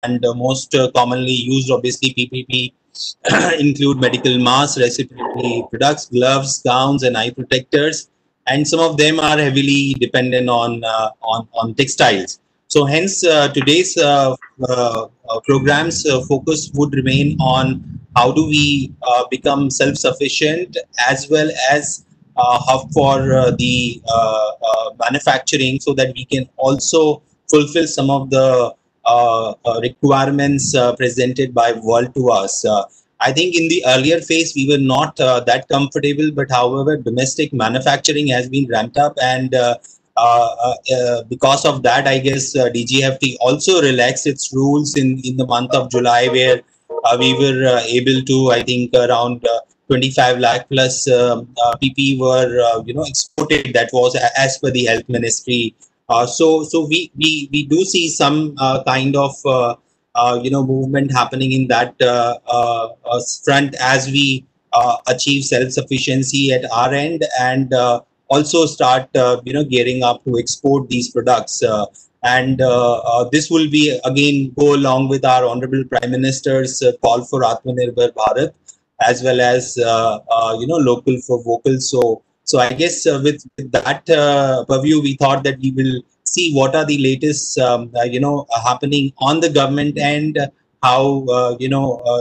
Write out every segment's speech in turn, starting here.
and most commonly used, obviously, PPP include medical masks, respiratory products, gloves, gowns, and eye protectors, and some of them are heavily dependent on textiles. So, hence, today's program's focus would remain on how do we become self-sufficient, as well as hub for the manufacturing, so that we can also fulfill some of the requirements presented by world to us. I think in the earlier phase we were not that comfortable, but however, domestic manufacturing has been ramped up, and because of that, I guess DGFT also relaxed its rules in the month of July, where we were able to, I think, around 25 lakh plus PP were exported. That was as per the health ministry. So we do see some kind of movement happening in that front, as we achieve self sufficiency at our end, and also start gearing up to export these products. And this will be again go along with our honorable Prime Minister's call for Atmanirbhar Bharat, as well as local for vocal. So I guess with that purview, we thought that we will see what are the latest happening on the government end, how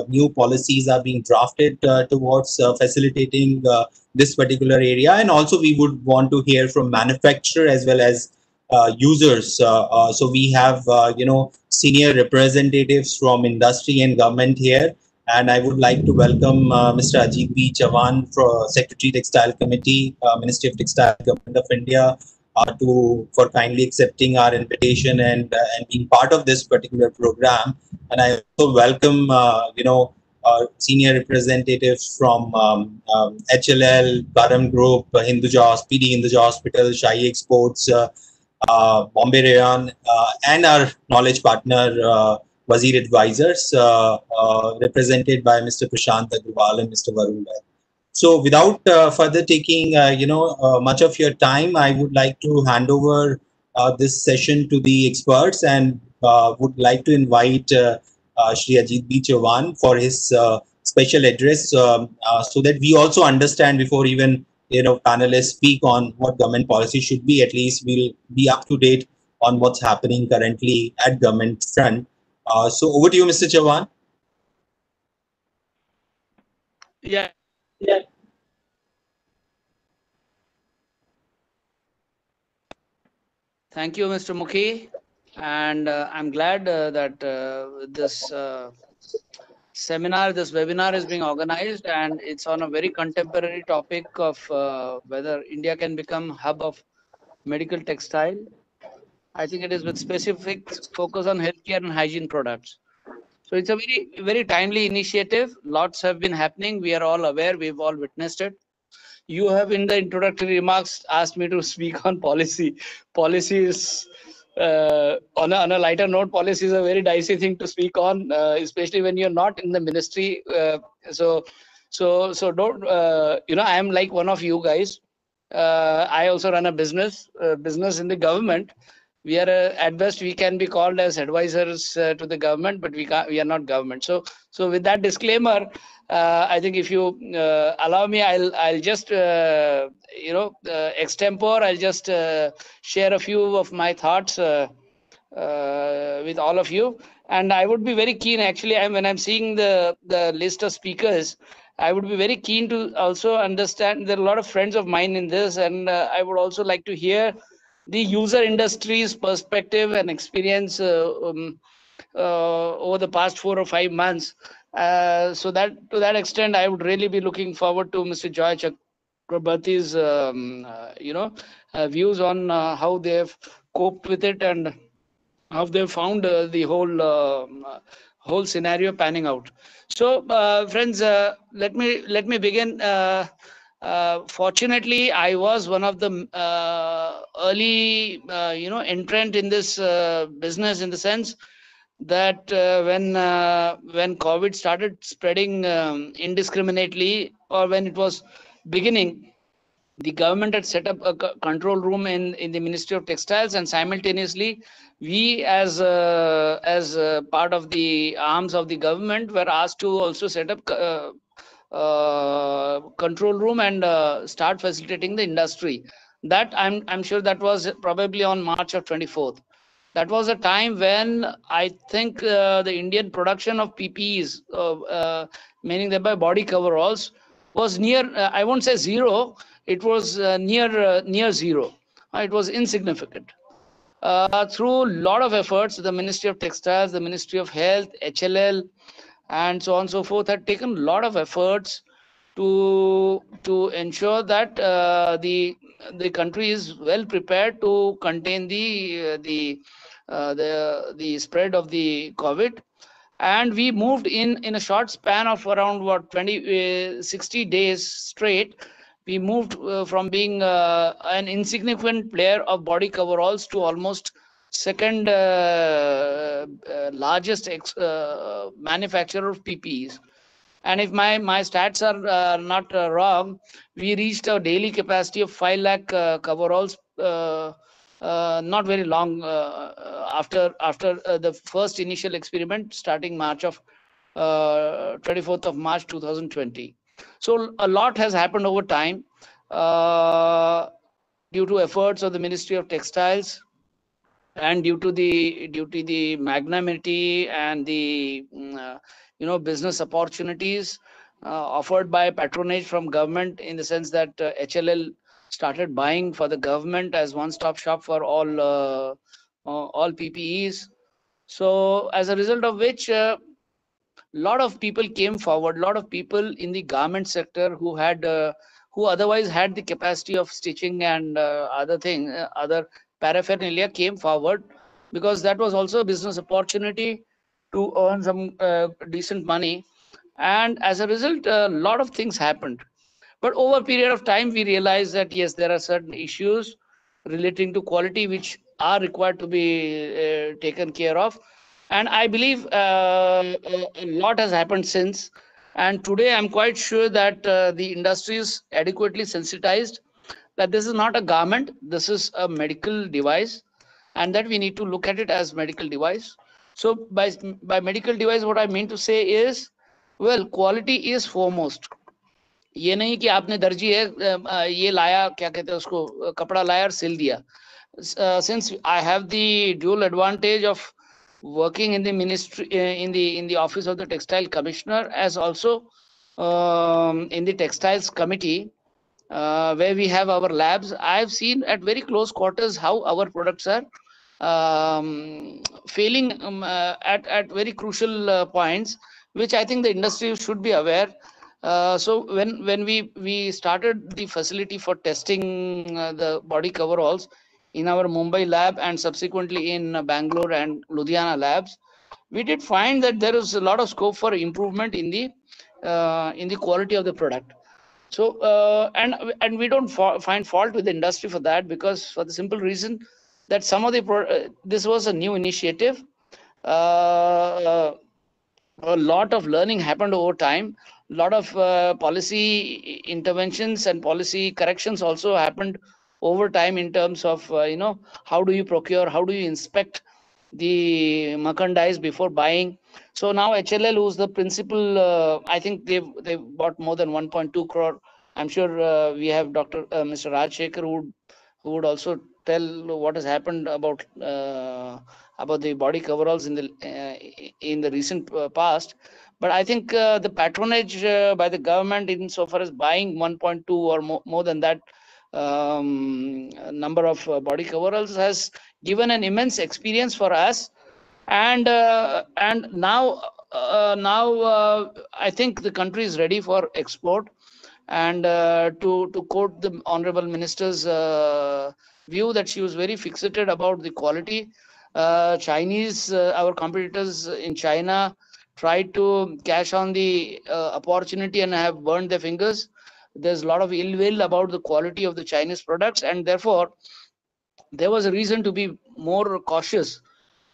new policies are being drafted towards facilitating this particular area, and also we would want to hear from manufacturer as well as users. So we have senior representatives from industry and government here, and I would like to welcome Mr. Ajit B. Chavan, Secretary Textile Committee, Ministry of Textile, Government of India, for kindly accepting our invitation and being part of this particular program. And I also welcome senior representatives from HLL, Karam Group, Hinduja PD Hinduja Hospital, Shahi Exports, Bombay Rayon, and our knowledge partner, Wazir Advisors, represented by Mr. Prashant Agrawal and Mr. Varun Rai. So, without further taking much of your time, I would like to hand over this session to the experts, and would like to invite Shri Ajit B. Chavan for his special address, so that we also understand before even panelists speak on what government policy should be. At least we'll be up to date on what's happening currently at government front. So over to you, Mr. Chavan. Yeah. Thank you, Mr. Mukhi. And I'm glad that this seminar, this webinar is being organized, and it's on a very contemporary topic of whether India can become hub of medical textile. I think it is with specific focus on healthcare and hygiene products. So it's a very timely initiative. Lots have been happening. We are all aware. We've all witnessed it. You have, in the introductory remarks, asked me to speak on policy. Policy is, on a lighter note, policy is a very dicey thing to speak on, especially when you're not in the ministry. So don't, I am like one of you guys. I also run a business in the government. We are at best we can be called as advisors to the government, but we are not government. So with that disclaimer, I think if you allow me, I'll just extempore. I'll just share a few of my thoughts with all of you, and I would be very keen. Actually, when I'm seeing the list of speakers, I would be very keen to also understand. There are a lot of friends of mine in this, and I would also like to hear the user industry's perspective and experience over the past 4 or 5 months. So that to that extent, I would really be looking forward to Mr. Joy Chakrabarty's views on how they have coped with it and how they found the whole scenario panning out. So, friends, let me begin. Fortunately, I was one of the early, entrant in this business, in the sense that when COVID started spreading indiscriminately, or when it was beginning, the government had set up a control room in the Ministry of Textiles, and simultaneously we as part of the arms of the government were asked to also set up control room and start facilitating the industry. That I'm sure that was probably on March of 24th. That was a time when I think the Indian production of PPEs, meaning thereby body coveralls, was near, I won't say zero, it was near zero. It was insignificant. Through a lot of efforts, the Ministry of Textiles, the Ministry of Health, HLL, and so on and so forth had taken a lot of efforts to ensure that the country is well prepared to contain the spread of the COVID. And we moved in a short span of around 60 days straight. We moved from being an insignificant player of body coveralls to almost second largest manufacturer of PPEs. And if my stats are not wrong, we reached a daily capacity of 5 lakh coveralls not very long after the first initial experiment starting March of 24th of March 2020. So a lot has happened over time due to efforts of the Ministry of Textiles and due to the magnanimity and the business opportunities offered by patronage from government, in the sense that HLL started buying for the government as one-stop shop for all PPEs. So as a result of which, a lot of people came forward. A lot of people in the garment sector who otherwise had the capacity of stitching and other paraphernalia came forward, because that was also a business opportunity to earn some decent money. And as a result, a lot of things happened. But over a period of time, we realized that yes, there are certain issues relating to quality which are required to be taken care of. And I believe a lot has happened since. And today, I'm quite sure that the industry is adequately sensitized that this is not a garment, this is a medical device, and that we need to look at it as medical device. So by medical device, what I mean to say is, well, quality is foremost. ये नहीं कि आपने दर्जी है ये लाया क्या कहते हैं उसको कपड़ा लाया और सिल दिया. Since I have the dual advantage of working in the ministry, in the office of the Textile Commissioner, as also in the Textiles Committee, where we have our labs, I have seen at very close quarters how our products are failing at very crucial points, which I think the industry should be aware. So when we started the facility for testing the body coveralls in our Mumbai lab and subsequently in Bangalore and Ludhiana labs, we did find that there is a lot of scope for improvement in the quality of the product. So and we don't find fault with the industry for that, because for the simple reason that some of the this was a new initiative. A lot of learning happened over time. A lot of policy interventions and policy corrections also happened over time in terms of how do you procure, how do you inspect the merchandise before buying. So now HLL, who's the principal, I think they've bought more than 1.2 crore. I'm sure we have Mr. Raj Shekhar who would also tell what has happened about the body coveralls in the recent past. But I think the patronage by the government insofar as buying 1.2 or more than that number of body coveralls has given an immense experience for us. And now I think the country is ready for export. And to quote the Honorable Minister's view, that she was very fixated about the quality. Chinese, our competitors in China, tried to cash on the opportunity and have burned their fingers. There's a lot of ill will about the quality of the Chinese products, and therefore there was a reason to be more cautious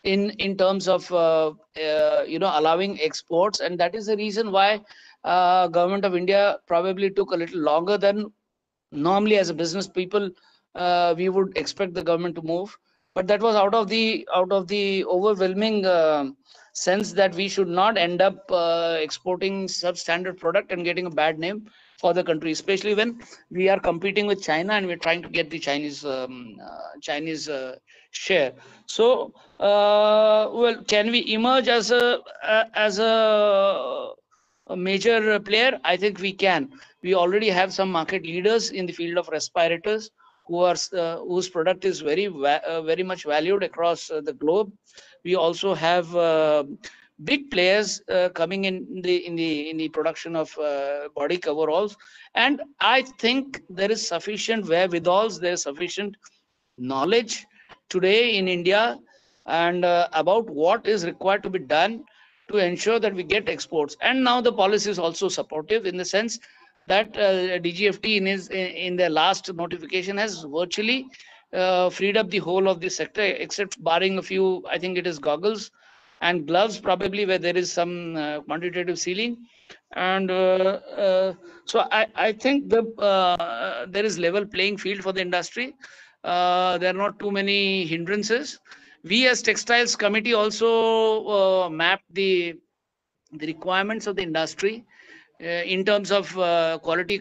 in terms of allowing exports. And that is the reason why government of India probably took a little longer than normally as a business people we would expect the government to move, but that was out of the overwhelming sense that we should not end up exporting substandard product and getting a bad name for the country, especially when we are competing with China and we're trying to get the Chinese share. So well, can we emerge as a major player? I think we can. We already have some market leaders in the field of respirators who are whose product is very much valued across the globe. We also have big players coming in the production of body coveralls, and I think there is sufficient wherewithals, there is sufficient knowledge today in India and about what is required to be done to ensure that we get exports. And now the policy is also supportive in the sense that DGFT in their last notification has virtually freed up the whole of the sector, except barring a few. I think it is goggles and gloves probably where there is some quantitative ceiling. And so I think there is level playing field for the industry. There are not too many hindrances. We as Textiles Committee also mapped the requirements of the industry in terms of quality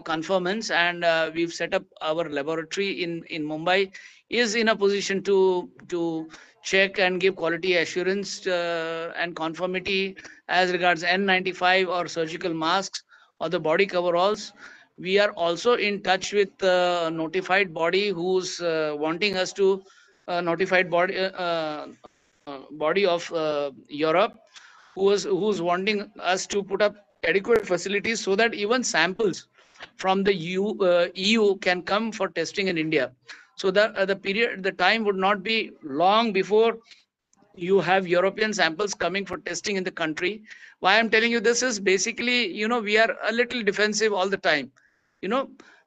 conformance, and we've set up our laboratory in Mumbai is in a position to check and give quality assurance and conformity as regards N95 or surgical masks or the body coveralls. We are also in touch with the notified body who's wanting us to notified body of Europe, who's wanting us to put up adequate facilities so that even samples from the EU can come for testing in India. So the time would not be long before you have European samples coming for testing in the country. Why I'm telling you this is basically, we are a little defensive all the time.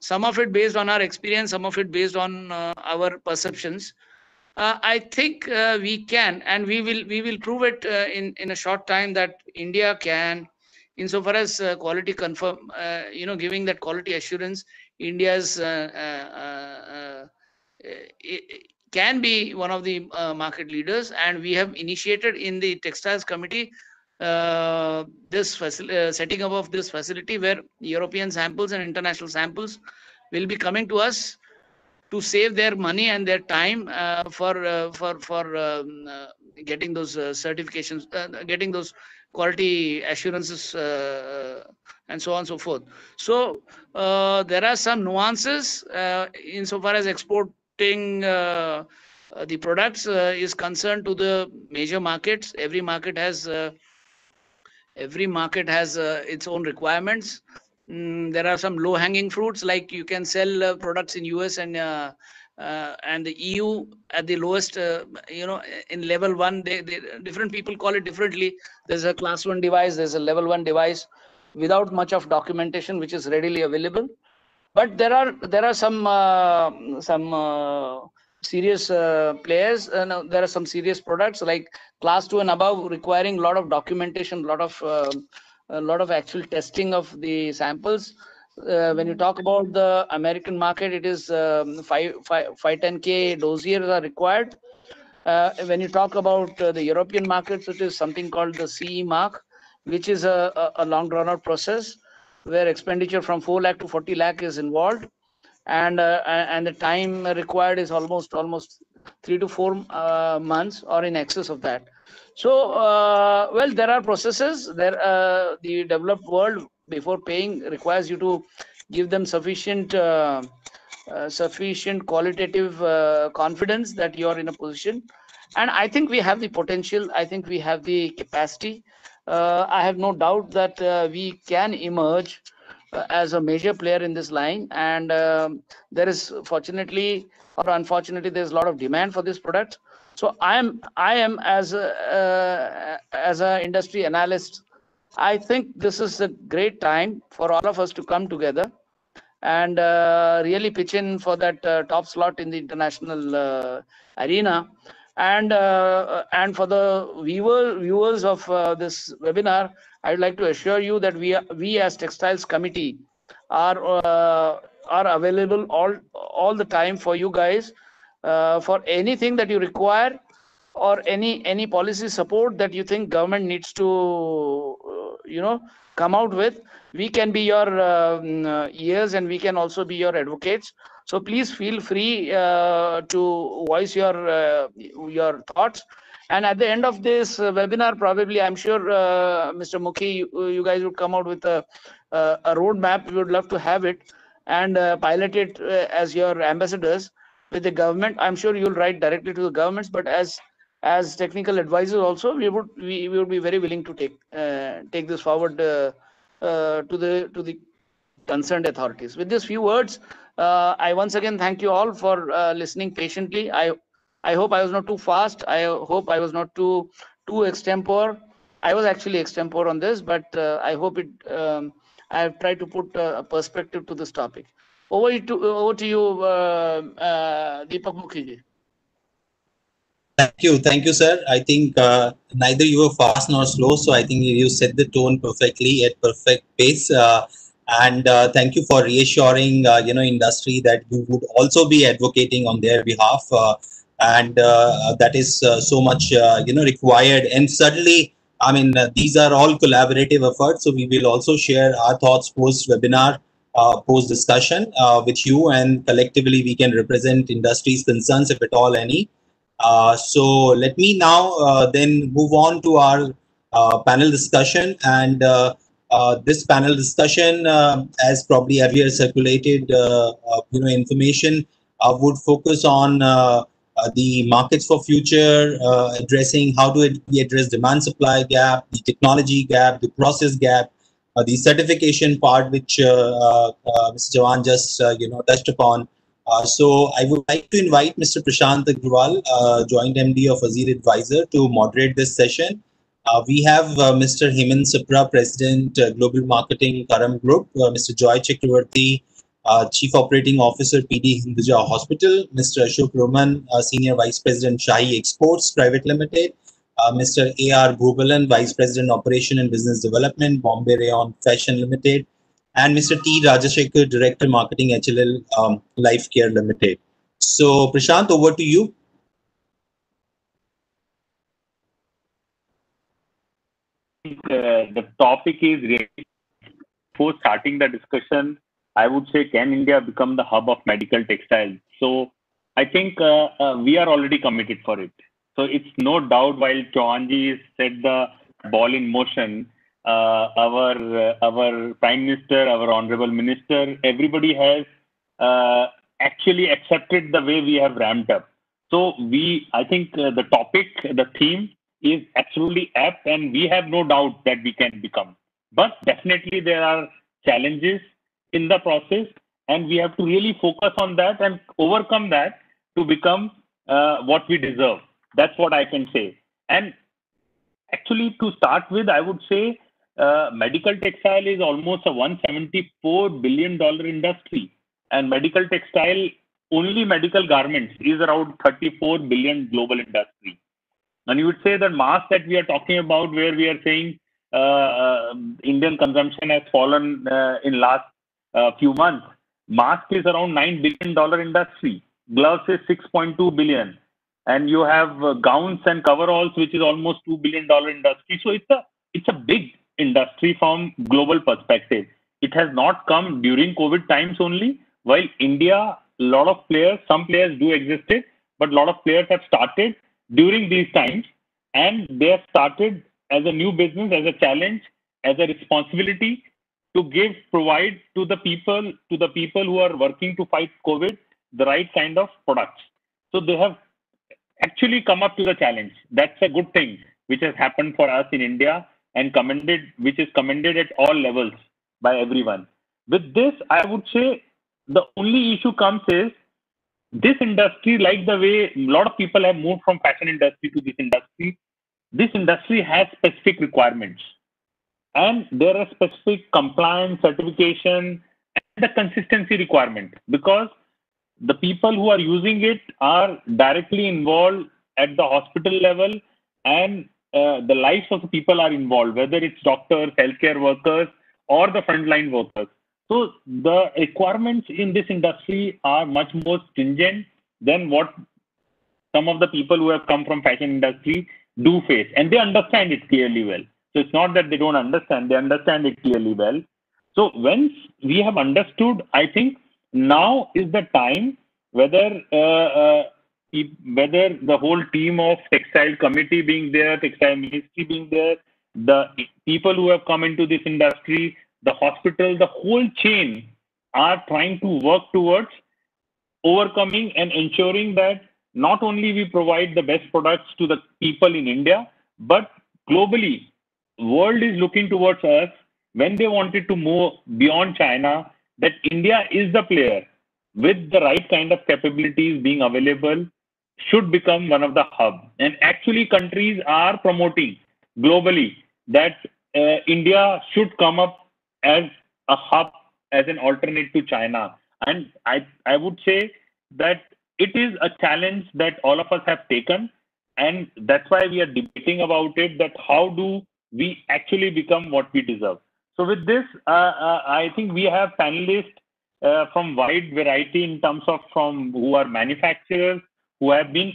Some of it based on our experience, some of it based on our perceptions. I think we can, and we will prove it in a short time that India can, insofar as quality confirm, giving that quality assurance. India's can be one of the market leaders, and we have initiated in the Textiles Committee this setting up of this facility where European samples and international samples will be coming to us to save their money and their time for getting those certifications, getting those quality assurances, and so on and so forth. So there are some nuances insofar as exporting the products is concerned to the major markets. Every market has its own requirements. There are some low-hanging fruits, like you can sell products in US and the EU at the lowest, in level 1. They different people call it differently. There's a class 1 device, there's a level 1 device without much of documentation, which is readily available. But there are some serious players. There are some serious products like class 2 and above requiring a lot of documentation, a lot of actual testing of the samples. When you talk about the American market, it is 510K dossiers are required. When you talk about the European markets, it is something called the CE mark, which is a long drawn out process where expenditure from 4 lakh to 40 lakh is involved, and the time required is almost 3 to 4 months or in excess of that. So well, there are processes there. The developed world, before paying, requires you to give them sufficient qualitative confidence that you are in a position, and I think we have the potential. I think we have the capacity. I have no doubt that we can emerge as a major player in this line, and there is, fortunately or unfortunately, there's a lot of demand for this product. So I am as a industry analyst, I think this is a great time for all of us to come together and really pitch in for that top slot in the international arena. And for the viewers of this webinar, I'd like to assure you that we as Textiles Committee are are available all the time for you guys, for anything that you require, or any policy support that you think government needs to come out with. We can be your ears, and we can also be your advocates. So please feel free to voice your thoughts. And at the end of this webinar, probably, I'm sure, Mr. Mukhi, you guys would come out with a roadmap. We would love to have it and pilot it as your ambassadors with the government. I'm sure you'll write directly to the governments, but as technical advisors also, we would be very willing to take this forward to the concerned authorities. With these few words, I once again thank you all for listening patiently. I hope I was not too fast. I hope I was not too extempore. I was actually extempore on this, but I hope it. I have tried to put a perspective to this topic. Over to you, Deepak Mukhi ji. Thank you, sir. I think neither you were fast nor slow, so I think you set the tone perfectly at perfect pace. And thank you for reassuring, industry that you would also be advocating on their behalf, and that is so much, required. And certainly, I mean, these are all collaborative efforts. So we will also share our thoughts post webinar, post discussion with you, and collectively we can represent industry's concerns, if at all any. So let me now then move on to our panel discussion. And this panel discussion, as probably earlier circulated, information, would focus on the markets for future, addressing how do we address demand supply gap, the technology gap, the process gap, the certification part, which Mr. Jawan just touched upon. So I would like to invite Mr. Prashant Agrawal, Joint MD of Azir Advisor, to moderate this session. We have Mr. Hemant Sipra, President, Global Marketing, Karam Group, Mr. Joy Chakravarti, Chief Operating Officer, PD Hinduja Hospital, Mr. Ashok Roman, Senior Vice President, Shahi Exports Private Limited, Mr. A.R. Gopalan, Vice President, Operation and Business Development, Bombay Rayon Fashion Limited, and Mr. T. Rajashekhar, Director Marketing, HLL Life Care Limited. So, Prashant, over to you. The topic is really, before starting the discussion, I would say, can India become the hub of medical textiles? So, I think we are already committed for it. So, it's no doubt, while Chauhanji set the ball in motion, our Prime Minister, our Honorable Minister, everybody has actually accepted the way we have ramped up. So I think the topic, the theme is absolutely apt, and we have no doubt that we can become. But definitely there are challenges in the process, and we have to really focus on that and overcome that to become what we deserve. That's what I can say. And actually, to start with, I would say medical textile is almost a $174 billion industry, and medical textile, only medical garments, is around 34 billion global industry. And you would say that mask that we are talking about, where we are saying Indian consumption has fallen in last few months. Mask is around $9 billion industry. Gloves is 6.2 billion. And you have gowns and coveralls, which is almost $2 billion industry. So it's a big industry from global perspective. It has not come during COVID times only. While India, a lot of players, some players do existed, but a lot of players have started during these times, and they have started as a new business, as a challenge, as a responsibility to provide to the people who are working to fight COVID the right kind of products. So they have actually come up to the challenge. That's a good thing which has happened for us in India, and which is commended at all levels by everyone. With this, I would say the only issue comes is this industry, like the way a lot of people have moved from fashion industry to this industry has specific requirements. And there are specific compliance, certification, and the consistency requirement, because the people who are using it are directly involved at the hospital level, and the lives of the people are involved, whether it's doctors, healthcare workers, or the frontline workers. So the requirements in this industry are much more stringent than what some of the people who have come from fashion industry do face, and they understand it clearly well. So it's not that they don't understand; they understand it clearly well. So once we have understood, I think now is the time whether whether the whole team of textile committee being there, textile ministry being there, the people who have come into this industry, the hospital, the whole chain are trying to work towards overcoming and ensuring that not only we provide the best products to the people in India, but globally, world is looking towards us when they wanted to move beyond China, that India is the player with the right kind of capabilities being available should become one of the hub. And actually, countries are promoting globally that India should come up as a hub, as an alternate to China. And I would say that it is a challenge that all of us have taken. And that's why we are debating about it, that how do we actually become what we deserve. So with this, I think we have panelists from wide variety in terms of from who are manufacturers, who have been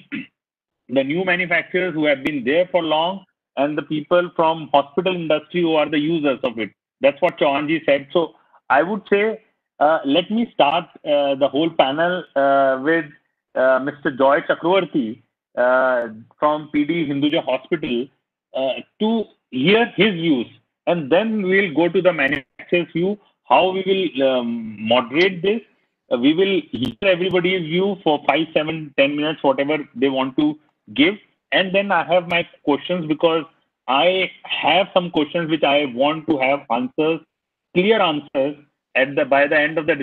the new manufacturers who have been there for long, and the people from hospital industry who are the users of it. That's what Chauhanji said. So I would say, let me start the whole panel with Mr. Joy Chakravarti from PD Hinduja Hospital to hear his views, and then we'll go to the manufacturer's view, how we will moderate this. We will hear everybody's view for 5, 7, 10 minutes, whatever they want to give. And then I have my questions, because I have some questions which I want to have answers, clear answers by the end of the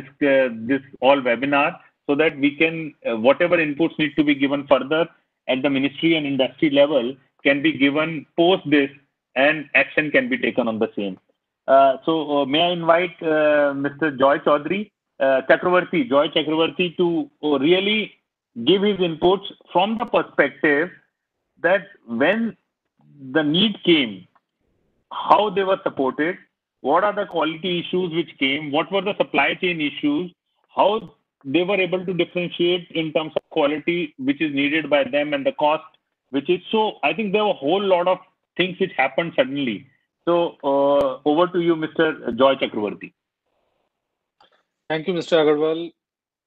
this all webinar, so that we can whatever inputs need to be given further at the ministry and industry level can be given post this, and action can be taken on the same. So may I invite Mr. Joy Chakravarti to really give his inputs from the perspective that when the need came, how they were supported, what are the quality issues which came, what were the supply chain issues, how they were able to differentiate in terms of quality which is needed by them, and the cost which is. So I think there were a whole lot of things which happened suddenly. So over to you, Mr. Joy Chakravarti. Thank you, Mr. Agarwal.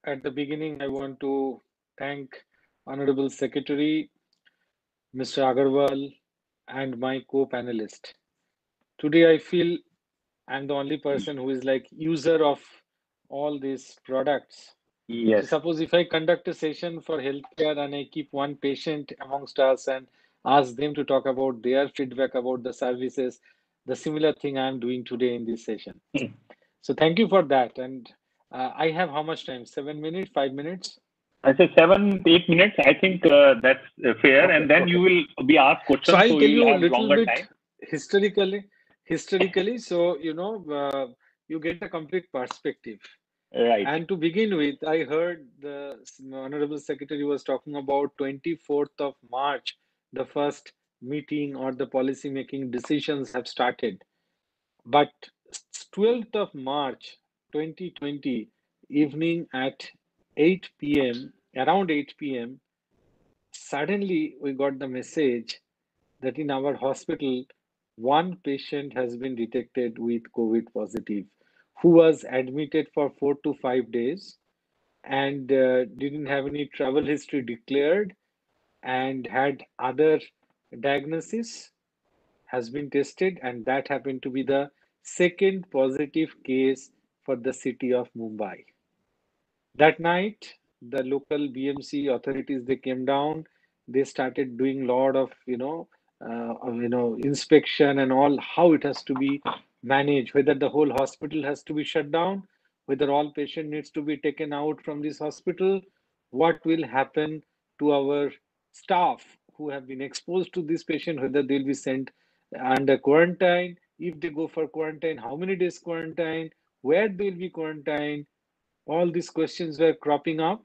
At the beginning, I want to thank Honorable Secretary, Mr. Agarwal, and my co-panelist. Today, I feel I'm the only person who is like user of all these products. Yes. So suppose if I conduct a session for healthcare and I keep one patient amongst us and ask them to talk about their feedback about the services, the similar thing I'm doing today in this session. So thank you for that. And I have how much time? 7 minutes, 5 minutes? I say 7, 8 minutes. I think that's fair. Okay, and then you will be asked questions. So I'll tell you a little bit time. historically. So, you know, you get a complete perspective. Right. And to begin with, I heard the Honorable Secretary was talking about 24th of March, the first meeting or the policy making decisions have started. But 12th of March 2020 evening at 8 p.m., around 8 p.m., suddenly we got the message that in our hospital, one patient has been detected with COVID positive, who was admitted for 4 to 5 days and didn't have any travel history declared and had other diagnosis, has been tested, and that happened to be the second positive case for the city of Mumbai. That night, the local BMC authorities, they came down, they started doing a lot of, inspection and all, how it has to be managed, whether the whole hospital has to be shut down, whether all patient needs to be taken out from this hospital, what will happen to our staff who have been exposed to this patient, whether they'll be sent under quarantine, if they go for quarantine, how many days quarantine, where they'll be quarantined. All these questions were cropping up,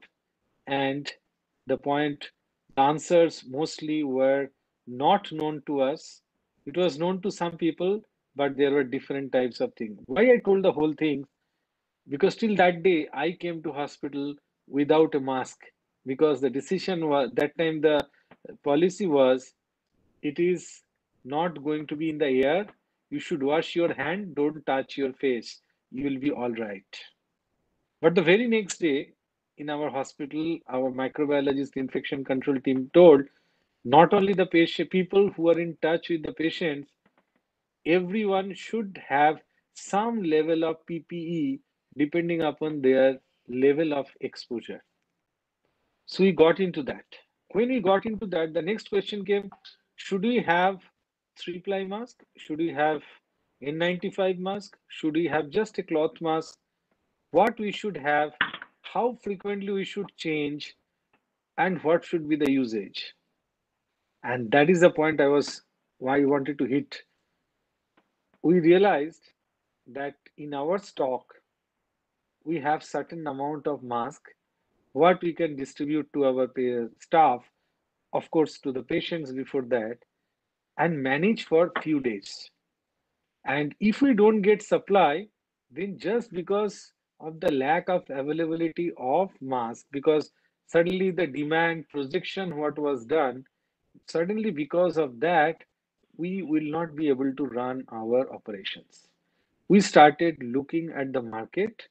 and the answers mostly were not known to us. It was known to some people, but there were different types of things. Why I told the whole thing, because till that day I came to hospital without a mask, because the decision was that time, the policy was, it is not going to be in the air. You should wash your hand, don't touch your face. You will be all right. But the very next day, in our hospital, our microbiologist infection control team told not only the patient, people who are in touch with the patients, everyone should have some level of PPE depending upon their level of exposure. So we got into that. When we got into that, the next question came, should we have three-ply mask? Should we have N95 mask? Should we have just a cloth mask? What we should have, how frequently we should change, and what should be the usage? And that is the point why I wanted to hit. We realized that in our stock, we have certain amount of mask, what we can distribute to our staff, of course, to the patients before that, and manage for few days. And if we don't get supply, then just because of the lack of availability of mask, because suddenly the demand projection what was done, suddenly because of that, we will not be able to run our operations. We started looking at the market.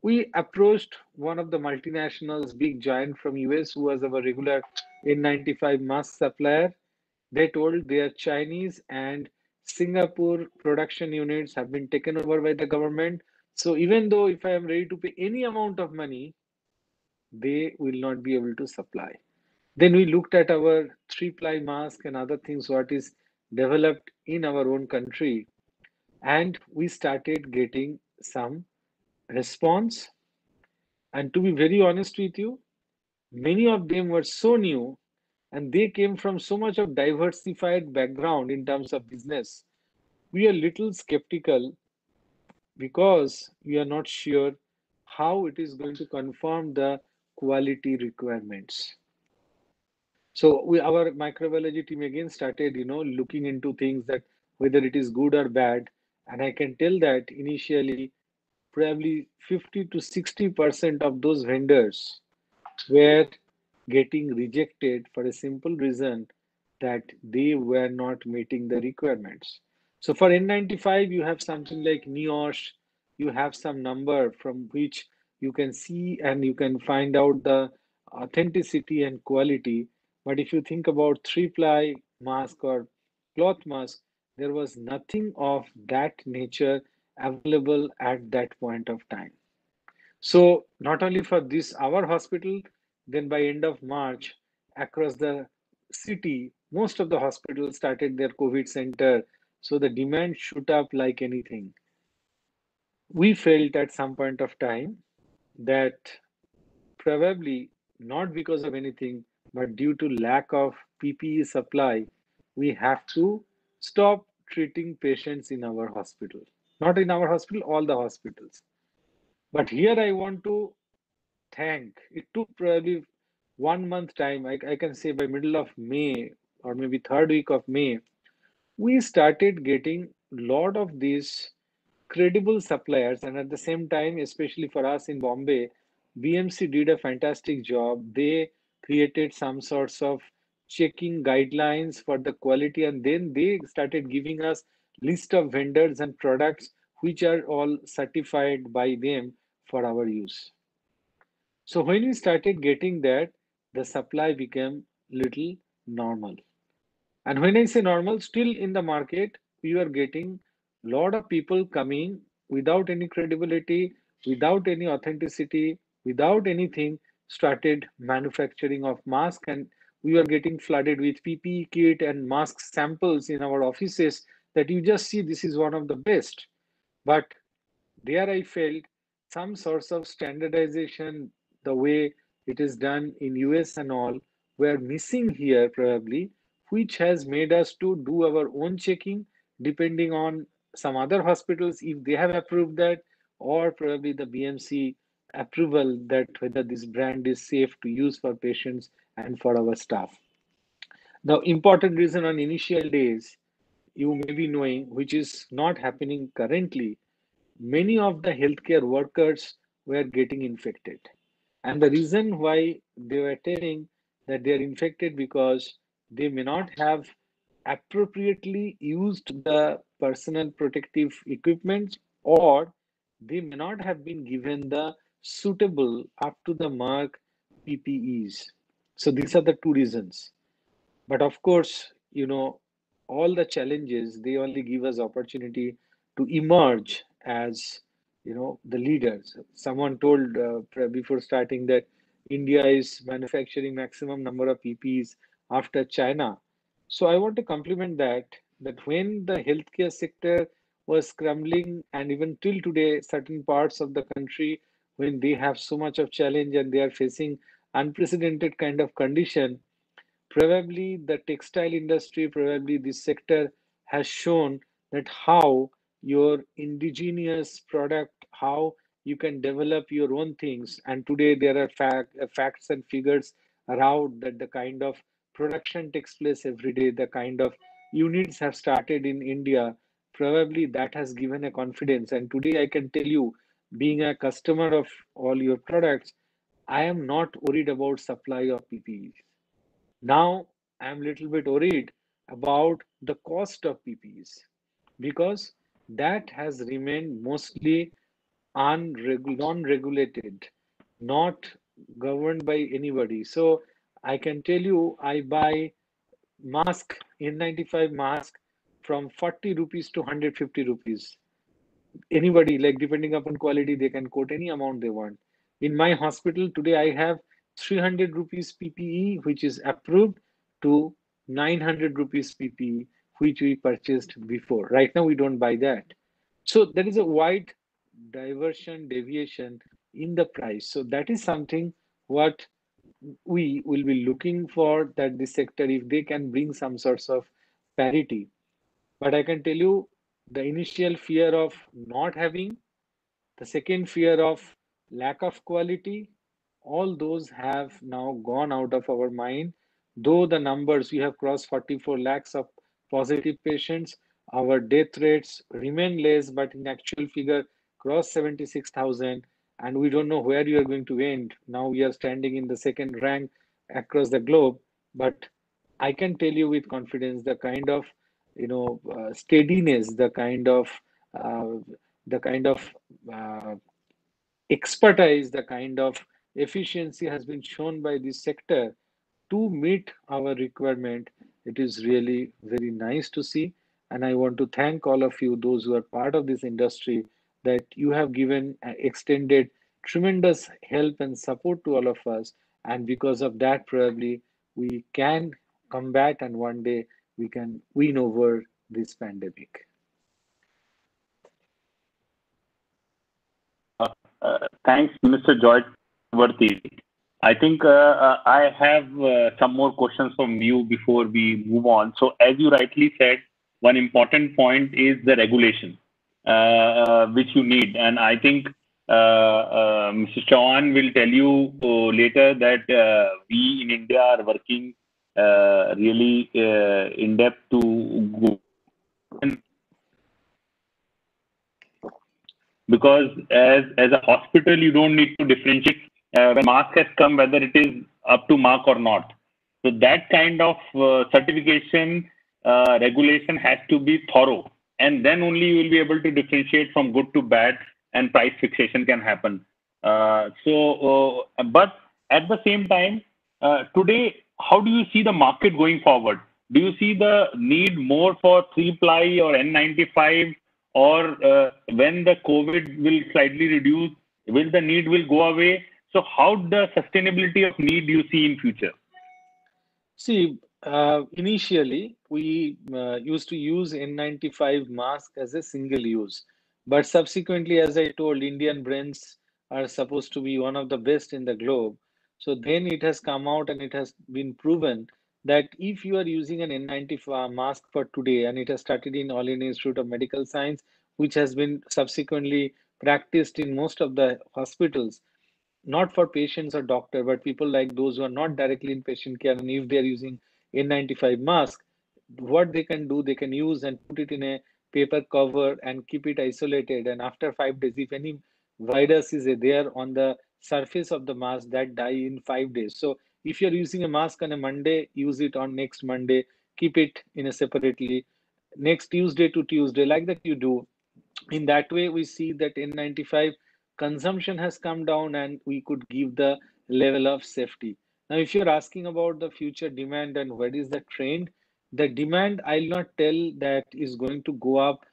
We approached one of the multinationals, big giant from US, who was our regular N95 mask supplier. They told their Chinese and Singapore production units have been taken over by the government. So even though if I am ready to pay any amount of money, they will not be able to supply. Then we looked at our three-ply mask and other things what is developed in our own country, and we started getting some response. And to be very honest with you, many of them were so new and they came from so much of diversified background in terms of business. We are little skeptical because we are not sure how it is going to confirm the quality requirements. So our microbiology team again started, looking into things that whether it is good or bad. And I can tell that initially, probably 50 to 60% of those vendors were getting rejected for a simple reason that they were not meeting the requirements. So for N95, you have something like NIOSH, you have some number from which you can see and you can find out the authenticity and quality. But if you think about three-ply mask or cloth mask, there was nothing of that nature available at that point of time. So not only for this, our hospital, then by end of March, across the city, most of the hospitals started their COVID center. So the demand shoot up like anything. We felt at some point of time that probably not because of anything, but due to lack of PPE supply, we have to stop treating patients in our hospital. Not in our hospital, all the hospitals. But here I want to thank. It took probably 1 month time. I can say by middle of May or maybe third week of May, we started getting lot of these credible suppliers. And at the same time, especially for us in Bombay, BMC did a fantastic job. They created some sorts of checking guidelines for the quality, and then they started giving us list of vendors and products which are all certified by them for our use. So when we started getting that, the supply became little normal. And when I say normal, still in the market, we were getting a lot of people coming without any credibility, without any authenticity, without anything, started manufacturing of masks, and we were getting flooded with PPE kit and mask samples in our offices that you just see this is one of the best. But there I felt some sorts of standardization, the way it is done in US and all, were missing here probably, which has made us to do our own checking depending on some other hospitals if they have approved that, or probably the BMC approval that whether this brand is safe to use for patients and for our staff. Now, important reason on initial days, you may be knowing, which is not happening currently, many of the healthcare workers were getting infected. And the reason why they were telling that they are infected because they may not have appropriately used the personal protective equipment, or they may not have been given the suitable up to the mark PPEs. So these are the two reasons. But of course, all the challenges, they only give us opportunity to emerge as, the leaders. Someone told before starting that India is manufacturing maximum number of PPEs after China. So I want to compliment that when the healthcare sector was crumbling, and even till today, certain parts of the country, when they have so much of challenge and they are facing unprecedented kind of condition, probably the textile industry, probably this sector has shown that how your indigenous product, how you can develop your own things. And today there are facts and figures around that the kind of production takes place every day, the kind of units have started in India. Probably that has given a confidence. And today I can tell you, being a customer of all your products, I am not worried about supply of PPEs. Now, I'm a little bit worried about the cost of PPEs because that has remained mostly non-regulated, not governed by anybody. So I can tell you, I buy mask, N95 mask from 40 rupees to 150 rupees. Anybody, like depending upon quality, they can quote any amount they want. In my hospital today, I have 300 rupees PPE which is approved to 900 rupees PPE which we purchased before. Right now we don't buy that. So there is a wide deviation in the price. So that is something what we will be looking for, that the sector, if they can bring some sorts of parity. But I can tell you, the initial fear of not having, the second fear of lack of quality, all those have now gone out of our mind. Though the numbers, we have crossed 44 lakhs of positive patients, our death rates remain less, but in actual figure, cross 76,000, and we don't know where you are going to end. Now we are standing in the second rank across the globe, but I can tell you with confidence the kind of steadiness, uh, the kind of uh, expertise, the kind of efficiency has been shown by this sector to meet our requirement. It is really very nice to see. And I want to thank all of you, those who are part of this industry, that you have given extended tremendous help and support to all of us. And because of that, probably we can combat and one day we can win over this pandemic. Thanks, Mr. Joy Chakravarti. I think I have some more questions from you before we move on. So, as you rightly said, one important point is the regulation, which you need. And I think Mr. Chauhan will tell you later that we in India are working really in depth to go. Because as a hospital, you don't need to differentiate when mask has come, whether it is up to mark or not. So that kind of certification regulation has to be thorough, and then only you will be able to differentiate from good to bad, and price fixation can happen. But at the same time, today, how do you see the market going forward? Do you see the need more for 3-ply or N95, or when the COVID will slightly reduce, will the need will go away? So how the sustainability of need do you see in future? See, initially we used to use N95 mask as a single use, but subsequently, as I told, Indian brands are supposed to be one of the best in the globe. So then it has come out and it has been proven that if you are using an N95 mask for today, and it has started in All India Institute of Medical Science, which has been subsequently practiced in most of the hospitals, not for patients or doctor, but people like those who are not directly in patient care. And if they are using N95 mask, what they can do, they can use and put it in a paper cover and keep it isolated. And after 5 days, if any virus is there on the surface of the mask, that die in 5 days. So if you're using a mask on a Monday, use it on next Monday, keep it in a separately, next Tuesday to Tuesday, like that you do. In that way, we see that N95 consumption has come down and we could give the level of safety. Now, if you're asking about the future demand and what is the trend, the demand, I'll not tell that is going to go up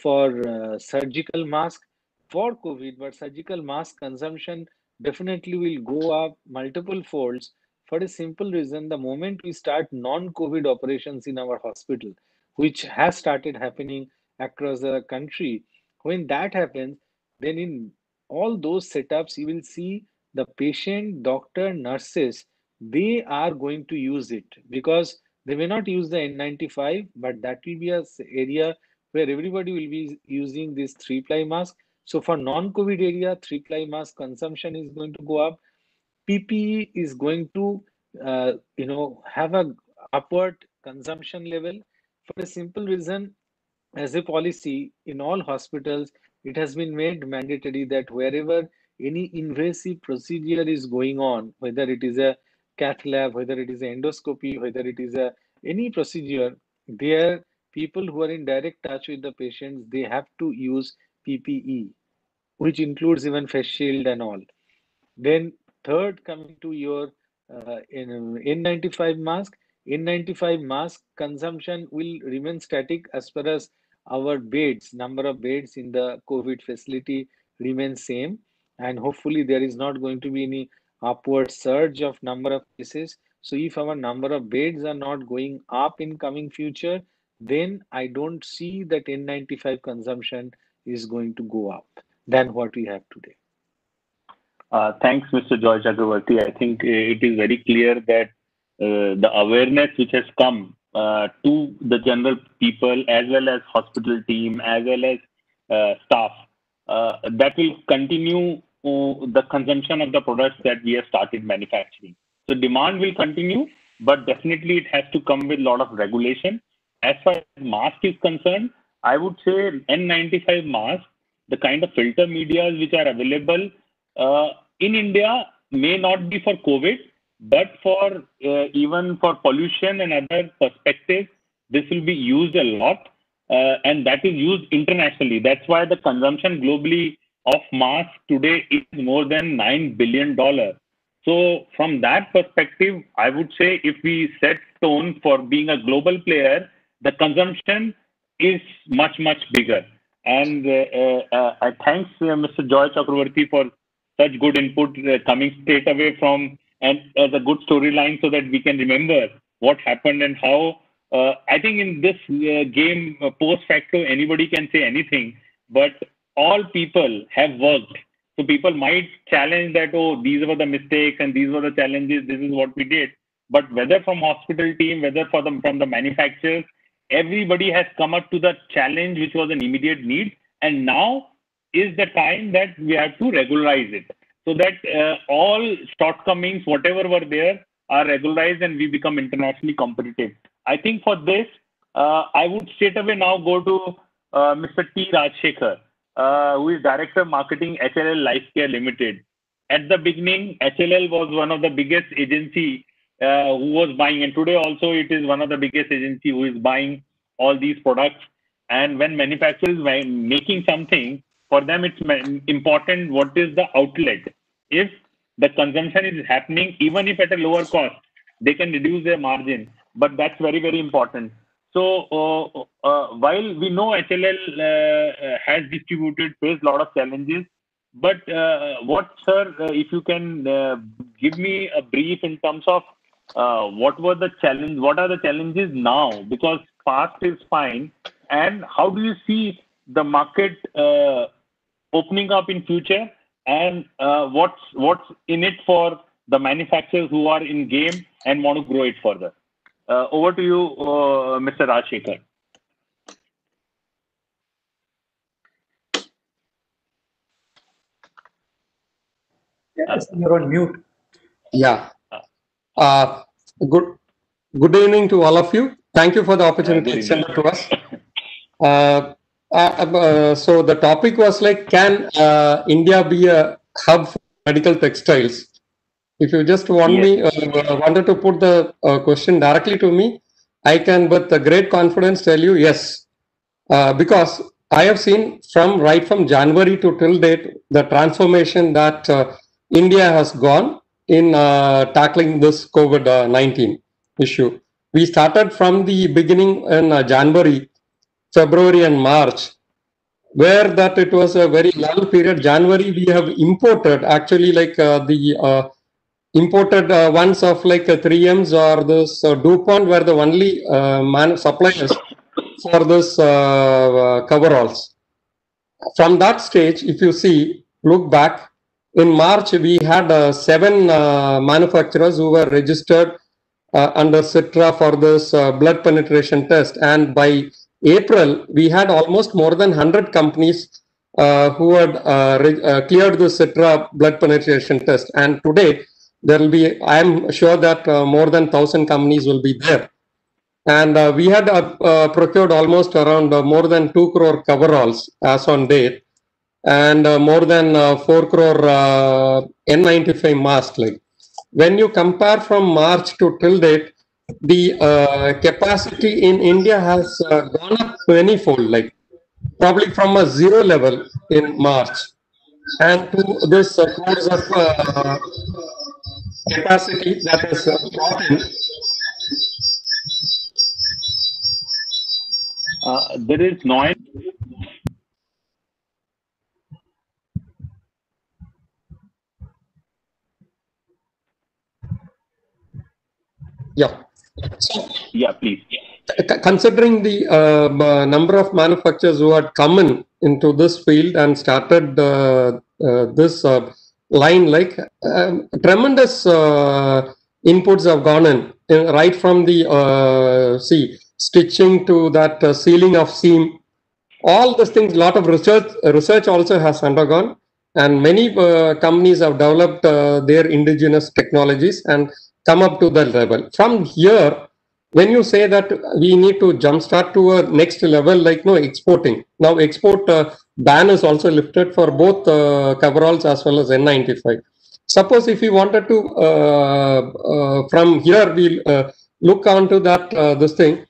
for surgical mask for COVID, but surgical mask consumption definitely will go up multiple folds for a simple reason. The moment we start non-COVID operations in our hospital, which has started happening across the country, when that happens, then in all those setups, you will see the patient, doctor, nurses, they are going to use it because they may not use the N95, but that will be a area where everybody will be using this three-ply mask. So for non-COVID area, three-ply mask consumption is going to go up. PPE is going to, have a upward consumption level for a simple reason. As a policy in all hospitals, it has been made mandatory that wherever any invasive procedure is going on, whether it is a cath lab, whether it is an endoscopy, whether it is any procedure, there people who are in direct touch with the patients, they have to use PPE, which includes even face shield and all. Then third, coming to your N95 mask, N95 mask consumption will remain static as far as our beds, number of beds in the COVID facility remains same. And hopefully there is not going to be any upward surge of number of cases. So if our number of beds are not going up in coming future, then I don't see that N95 consumption is going to go up than what we have today. Thanks, Mr. Joy Chakravarti. I think it is very clear that the awareness which has come to the general people, as well as hospital team, as well as staff, that will continue the consumption of the products that we have started manufacturing. So demand will continue, but definitely it has to come with a lot of regulation. As far as mask is concerned, I would say N95 mask, the kind of filter medias which are available in India may not be for COVID, but for even for pollution and other perspectives, this will be used a lot, and that is used internationally. That's why the consumption globally of masks today is more than $9 billion. So from that perspective, I would say if we set tone for being a global player, the consumption is much, much bigger. And I thanks Mr. Joy Chakravarti for such good input coming straight away from and as a good storyline so that we can remember what happened and how. I think in this game, post facto, anybody can say anything, but all people have worked. So people might challenge that, oh, these were the mistakes and these were the challenges, this is what we did. But whether from hospital team, whether from the manufacturers, everybody has come up to the challenge, which was an immediate need. And now is the time that we have to regularize it so that all shortcomings, whatever were there, are regularized and we become internationally competitive. I think for this, I would straight away now go to Mr. T. Rajshekhar, who is Director of Marketing, HLL Lifecare Limited. At the beginning, HLL was one of the biggest agency who was buying, and today also it is one of the biggest agency who is buying all these products. And when manufacturers are making something, for them it's important what is the outlet. If the consumption is happening, even if at a lower cost, they can reduce their margin. But that's very, very important. So while we know HLL has distributed, faced a lot of challenges, but what, sir, if you can give me a brief in terms of what were the challenge, what are the challenges now? Because past is fine, and how do you see the market opening up in future, and what's in it for the manufacturers who are in game and want to grow it further? Over to you, Mr. Rajshekhar. Yes, you're on mute. Yeah. Good evening to all of you. Thank you for the opportunity extended to us. So the topic was like, can India be a hub for medical textiles? If you just want me, wanted to put the question directly to me, I can with great confidence tell you yes, because I have seen right from January to till date the transformation that India has gone in tackling this COVID-19 issue. We started from the beginning in January, February, and March, where that it was a very long period. January we have imported actually like the imported ones of like 3Ms or this DuPont were the only suppliers for this coveralls. From that stage, if you see, look back, in March we had 7 manufacturers who were registered under CITRA for this blood penetration test, and by April we had almost more than 100 companies who had cleared the CITRA blood penetration test, and today there will be, I am sure that more than 1,000 companies will be there. And we had procured almost around more than 2 crore coveralls as on date, and more than 4 crore N95 masks. Like, when you compare from March to till date, the capacity in India has gone up many-fold, like probably from a zero level in March and to this crores of capacity that is brought in. There is noise. Yeah. So, yeah, please. Considering the number of manufacturers who had come into this field and started this line, like tremendous inputs have gone in right from the stitching to that sealing of seam. All these things, lot of research also has undergone, and many companies have developed their indigenous technologies and come up to that level. From here, when you say that we need to jumpstart to a next level, like exporting. Now export ban is also lifted for both coveralls as well as N95. Suppose if we wanted to, from here we look onto that this thing,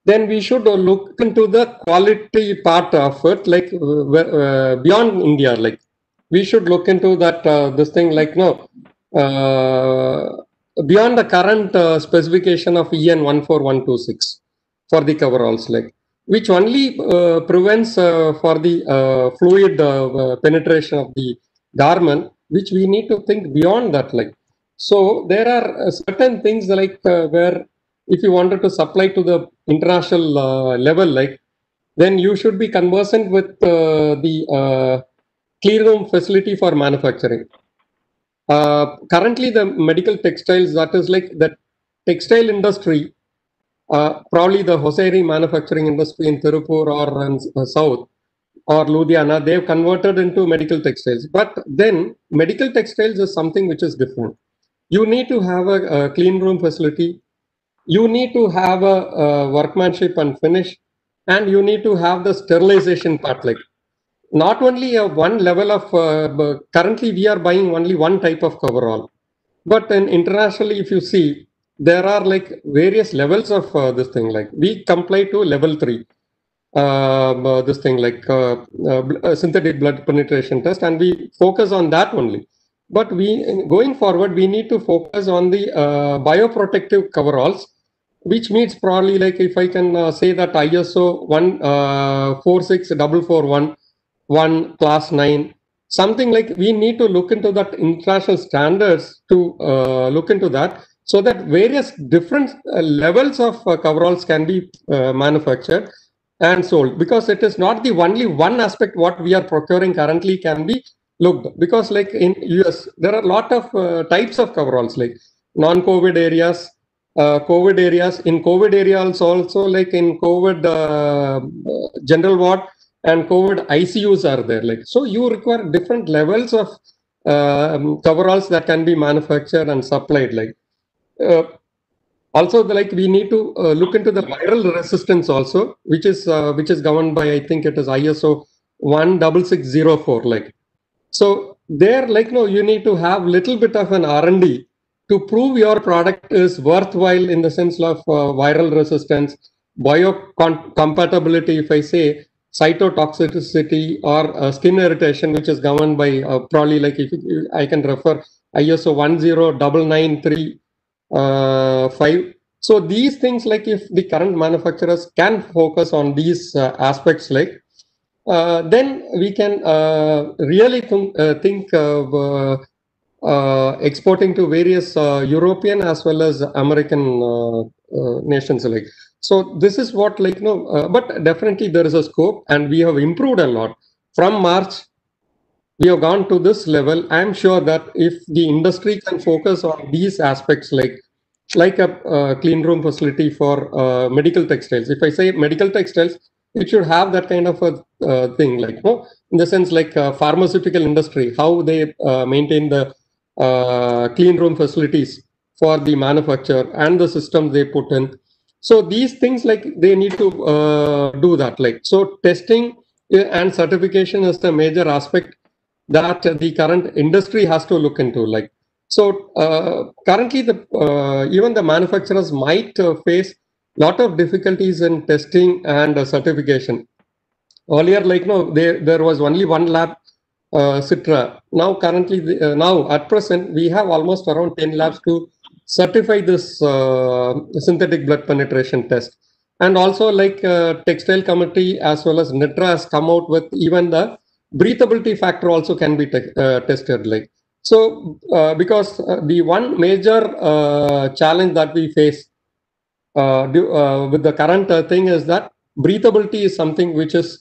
then we should look into the quality part of it, like beyond India. Like we should look into that this thing, like beyond the current specification of EN 14126 for the coveralls, like which only prevents for the fluid penetration of the garment, which we need to think beyond that. Like, so there are certain things like where if you wanted to supply to the international level, like then you should be conversant with the clean room facility for manufacturing. Currently, the medical textiles, that is like the textile industry, probably the hosiery manufacturing industry in Tirupur or in South or Ludhiana, they've converted into medical textiles. But then medical textiles is something which is different. You need to have a clean room facility. You need to have a workmanship and finish, and you need to have the sterilization part. Like not only one level of currently we are buying only one type of coverall, but internationally if you see, there are like various levels of this thing. Like we comply to level 3 this thing, like synthetic blood penetration test, and we focus on that only. But we going forward, we need to focus on the bioprotective coveralls, which means probably like if I can say that ISO 46441 class 9, something like we need to look into that international standards to look into that, so that various different levels of coveralls can be manufactured and sold, because it is not the only one aspect what we are procuring currently can be looked, because like in US there are a lot of types of coveralls, like non-COVID areas, COVID areas. In COVID areas also, like in COVID general ward and COVID ICUs are there. Like, so you require different levels of coveralls that can be manufactured and supplied. Like Also, like we need to look into the viral resistance also, which is governed by, I think it is ISO 16604. Like, so there, like, no, you need to have little bit of an R&D to prove your product is worthwhile in the sense of viral resistance, biocompatibility, if I say, cytotoxicity, or skin irritation, which is governed by probably, like, if I can refer ISO 10993 5. So these things, like, if the current manufacturers can focus on these aspects, like, then we can really think of exporting to various European as well as American nations, like. So this is what, like, but definitely there is a scope, and we have improved a lot from March. We have gone to this level. I'm sure that if the industry can focus on these aspects, like a clean room facility for medical textiles. If I say medical textiles, it should have that kind of a thing, like, in the sense, like pharmaceutical industry, how they maintain the clean room facilities for the manufacture and the systems they put in. So these things, like, they need to do that. Like, so testing and certification is the major aspect that the current industry has to look into. Like, so currently, even the manufacturers might face lot of difficulties in testing and certification. Earlier, like, there was only one lab, Citra. Now, currently, now at present, we have almost around 10 labs to certify this synthetic blood penetration test. And also, like, Textile Committee as well as NITRA has come out with even the breathability factor also can be tested. Like, so because the one major challenge that we face with the current thing is that breathability is something which is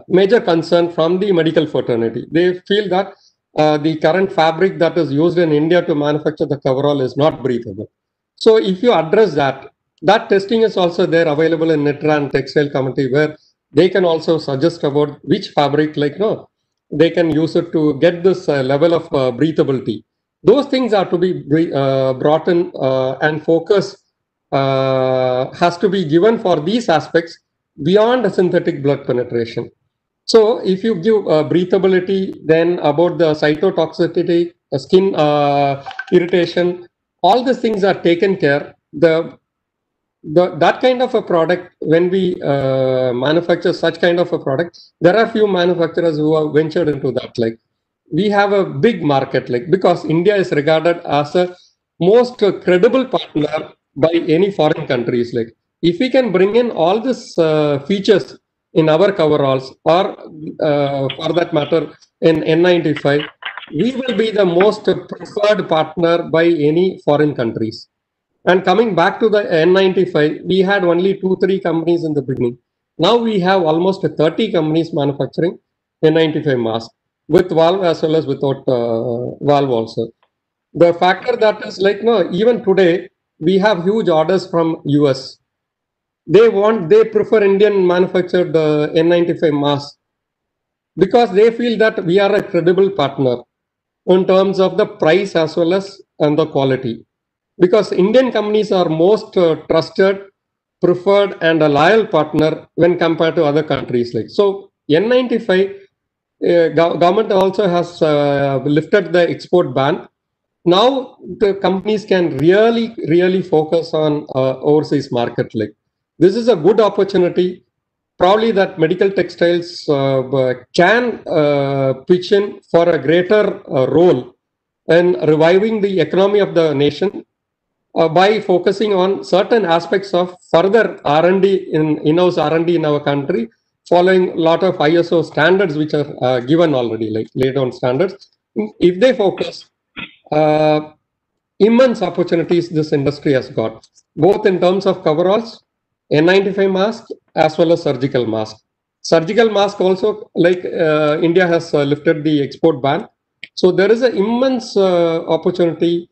major concern from the medical fraternity. They feel that the current fabric that is used in India to manufacture the coverall is not breathable. So if you address that, that testing is also there available in NITRA and Textile Committee, where they can also suggest about which fabric, like, they can use it to get this level of breathability. Those things are to be brought in, and focus has to be given for these aspects beyond synthetic blood penetration. So if you give breathability, then about the cytotoxicity, skin irritation, all these things are taken care. That kind of a product, when we manufacture such kind of a product, there are few manufacturers who have ventured into that. Like, we have a big market, like, because India is regarded as a most credible partner by any foreign countries. Like, if we can bring in all these features in our coveralls, or for that matter in N95, we will be the most preferred partner by any foreign countries. And coming back to the N95, we had only 2-3 companies in the beginning. Now we have almost 30 companies manufacturing N95 mask, with valve as well as without valve also. The factor that is, like, even today, we have huge orders from US. They prefer Indian manufactured N95 mask, because they feel that we are a credible partner in terms of the price as well as and the quality. Because Indian companies are most trusted, preferred, and a loyal partner when compared to other countries. Like, so N95, government also has lifted the export ban. Now the companies can really focus on overseas market. Like, this is a good opportunity. Probably that medical textiles can pitch in for a greater role in reviving the economy of the nation by focusing on certain aspects of further R&D in-house R&D in our country, following a lot of ISO standards which are given already, like laid down standards. If they focus, immense opportunities this industry has got, both in terms of coveralls, N95 mask, as well as surgical mask. Surgical mask also, like India has lifted the export ban. So there is an immense opportunity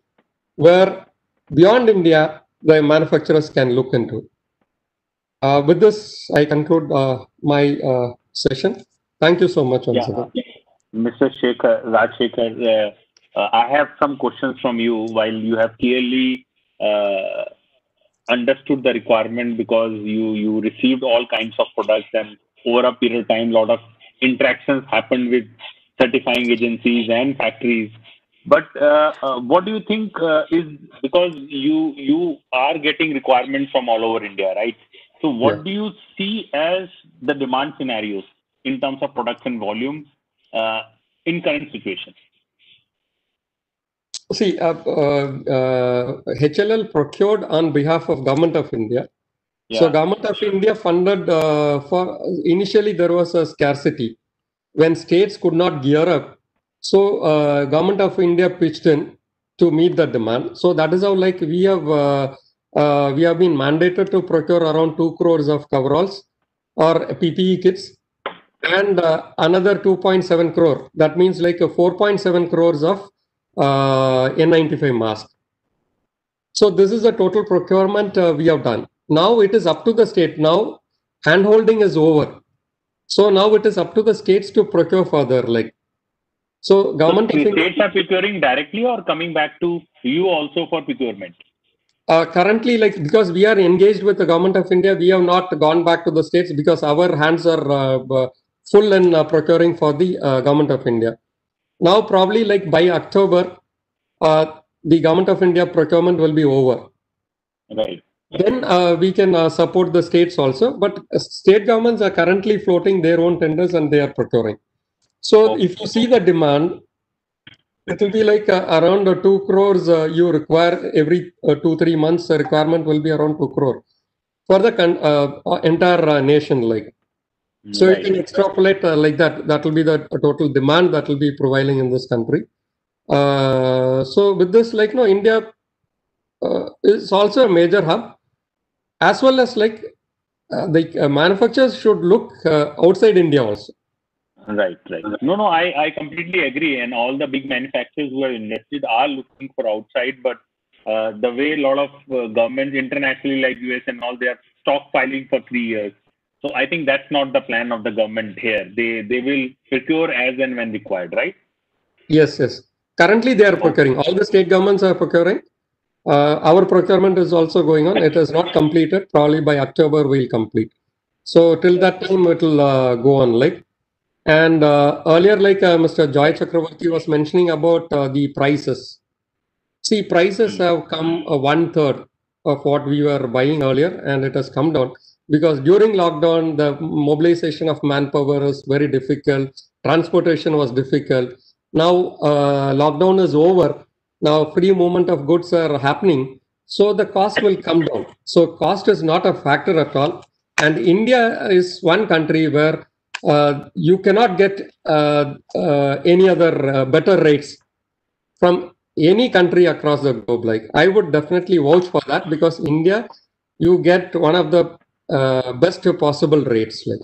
where beyond India, the manufacturers can look into. With this, I conclude my session. Thank you so much once again. Mr. Rajshekhar, I have some questions from you. While you have clearly understood the requirement because you received all kinds of products, and over a period of time, a lot of interactions happened with certifying agencies and factories. But what do you think is, because you are getting requirements from all over India, right? So Yeah. what do you see as the demand scenarios in terms of production volume in current situation? See, HLL procured on behalf of Government of India. So Yeah. Government of India funded for, initially there was a scarcity when states could not gear up. So Government of India pitched in to meet the demand. So that is how, like, we have been mandated to procure around 2 crores of coveralls or PPE kits, and another 2.7 crore. That means like a 4.7 crores of N95 mask. So this is the total procurement we have done. Now it is up to the state. Now hand-holding is over. So now it is up to the states to procure further. Like, so government So of India, states are procuring directly or coming back to you also for procurement? currently, like, because we are engaged with the Government of India, we have not gone back to the states because our hands are full in procuring for the Government of India. Now probably like by October, the Government of India procurement will be over. Right. Then we can support the states also, but state governments are currently floating their own tenders and they are procuring. So if you see the demand, it will be like around 2 crores you require every 2-3 months. The requirement will be around 2 crore for the entire nation. Like, so you can extrapolate like that. That will be the total demand that will be prevailing in this country. So with this, like, no, India is also a major hub, as well as like the manufacturers should look outside India also. Right. No, I completely agree. And all the big manufacturers who are invested are looking for outside, but the way a lot of governments internationally, like US and all, they are stockpiling for 3 years. So I think that's not the plan of the government here. They will procure as and when required, right? Yes. Currently, they are procuring. All the state governments are procuring. Our procurement is also going on. It is not completed. Probably by October we'll complete. So till that time it will go on. Like, and earlier, like Mr. Joy Chakravarti was mentioning about the prices. See, prices have come 1/3 of what we were buying earlier, and it has come down because during lockdown, the mobilization of manpower is very difficult. Transportation was difficult. Now lockdown is over. Now free movement of goods are happening. So the cost will come down. So cost is not a factor at all. And India is one country where you cannot get any other better rates from any country across the globe. Like, I would definitely vouch for that because India, you get one of the best possible rates. Like,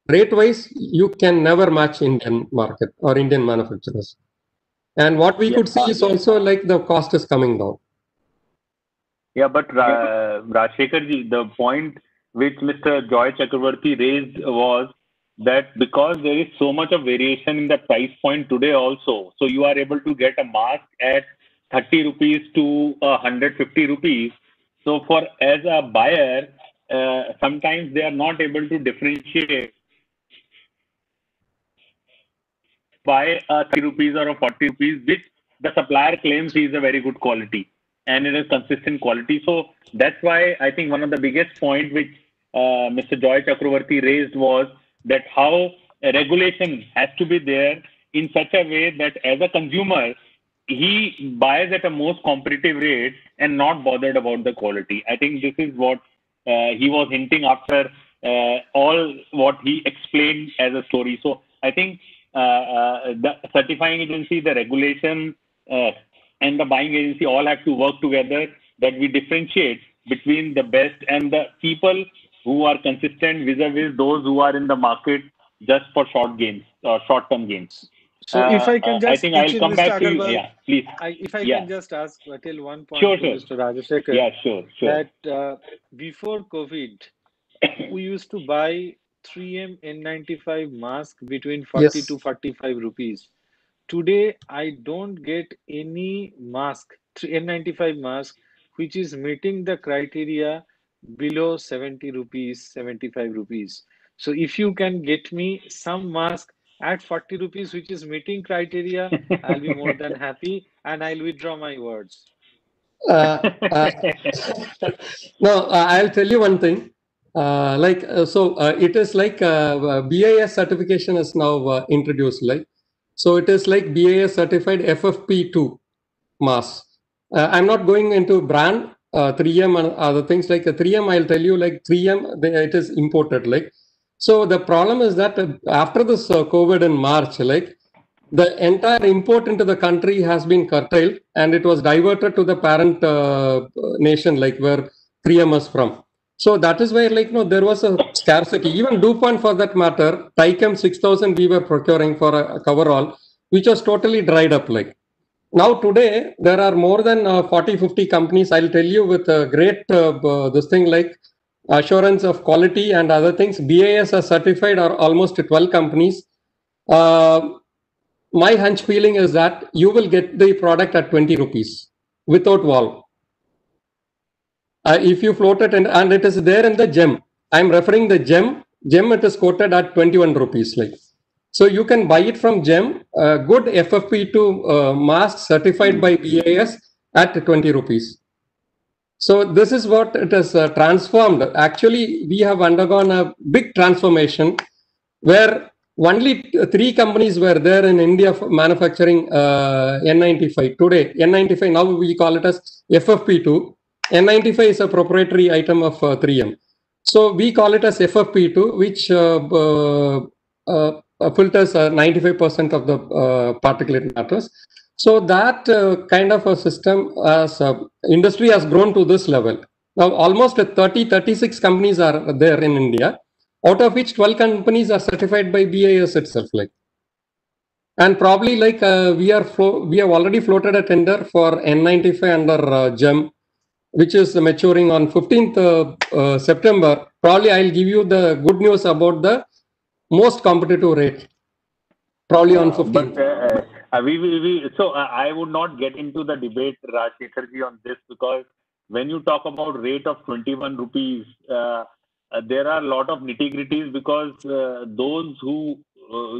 rate wise, you can never match Indian market or Indian manufacturers. And what we could see is also like the cost is coming down. Yeah, but Rajshekhar ji, the point which Mr. Joy Chakravarti raised was that because there is so much of variation in the price point today also, so you are able to get a mask at 30 rupees to 150 rupees. So for as a buyer, sometimes they are not able to differentiate buy a 30 rupees or a 40 rupees, which the supplier claims is a very good quality and it is consistent quality. So that's why I think one of the biggest point which Mr. Joy Chakravarti raised was that how a regulation has to be there in such a way that as a consumer, he buys at a most competitive rate and not bothered about the quality. I think this is what he was hinting after all what he explained as a story. So I think the certifying agency, the regulation, and the buying agency all have to work together, that we differentiate between the best and the people who are consistent vis-a-vis those who are in the market just for short gains or short-term gains. So if I can just I think I'll come back to you. Yeah, please. If I can just ask till one point Sure. to Mr. Rajshekhar. Yeah, sure. That before COVID, we used to buy 3M N95 mask between 40 to 45 rupees. Today, I don't get any mask, N95 mask, which is meeting the criteria below 70 rupees, 75 rupees. So if you can get me some mask at 40 rupees, which is meeting criteria, I'll be more than happy and I'll withdraw my words. Uh, uh, no, I'll tell you one thing. It is like BIS certification is now introduced. So it is like BIS certified FFP2 mask. I'm not going into brand 3M and other things like 3M. I'll tell you like 3M. It is imported. So the problem is that after this COVID in March, the entire import into the country has been curtailed and it was diverted to the parent nation, where 3M is from. So that is where there was a scarcity. Even DuPont for that matter, Tychem 6000 we were procuring for a coverall, which was totally dried up. Now today there are more than 40-50 companies. I'll tell you with a great this thing like assurance of quality and other things. BIS are certified are almost 12 companies. My hunch feeling is that you will get the product at 20 rupees without valve. If you float it and it is there in the gem. I'm referring the gem. Gem it is quoted at 21 rupees. So you can buy it from gem. Good FFP2 mask certified by BIS at 20 rupees. So this is what it has transformed. Actually, we have undergone a big transformation where only 3 companies were there in India for manufacturing N95. Today, N95, now we call it as FFP2. N95 is a proprietary item of 3M. So we call it as FFP2, which filters 95% of the particulate matters. So that kind of a system as industry has grown to this level. Now almost 36 companies are there in India, out of which 12 companies are certified by BIS itself. And probably we have already floated a tender for N95 under GEM, which is maturing on 15th September. Probably I'll give you the good news about the most competitive rate. Probably on 15th. So I would not get into the debate, Rajshekharji, on this, because when you talk about rate of 21 rupees, there are a lot of nitty-gritties, because those who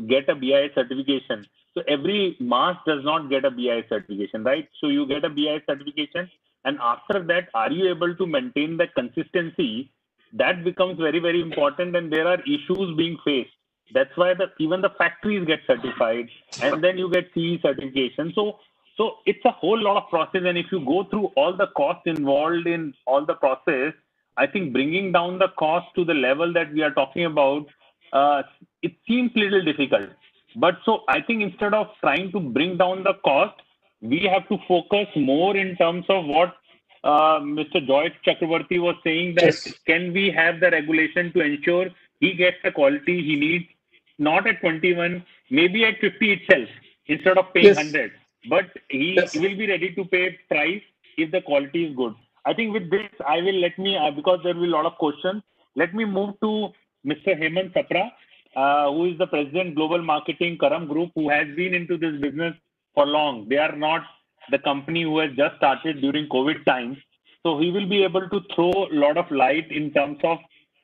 get a BIS certification, so every mask does not get a BIS certification, right? So you get a BIS certification, and after that, are you able to maintain the consistency? That becomes very, very important, and there are issues being faced. That's why even the factories get certified, and then you get CE certification. So it's a whole lot of process, and if you go through all the costs involved in all the process, I think bringing down the cost to the level that we are talking about, it seems a little difficult. But so I think instead of trying to bring down the cost, we have to focus more in terms of what Mr. Joyce Chakravarti was saying, that can we have the regulation to ensure he gets the quality he needs, not at 21, maybe at 50 itself, instead of paying 100. But he will be ready to pay price if the quality is good. I think with this, I will because there will be a lot of questions, let me move to Mr. Hemant Sapra, who is the President Global Marketing, Karam Group, who has been into this business for long. They are not the company who has just started during COVID times. So he will be able to throw a lot of light in terms of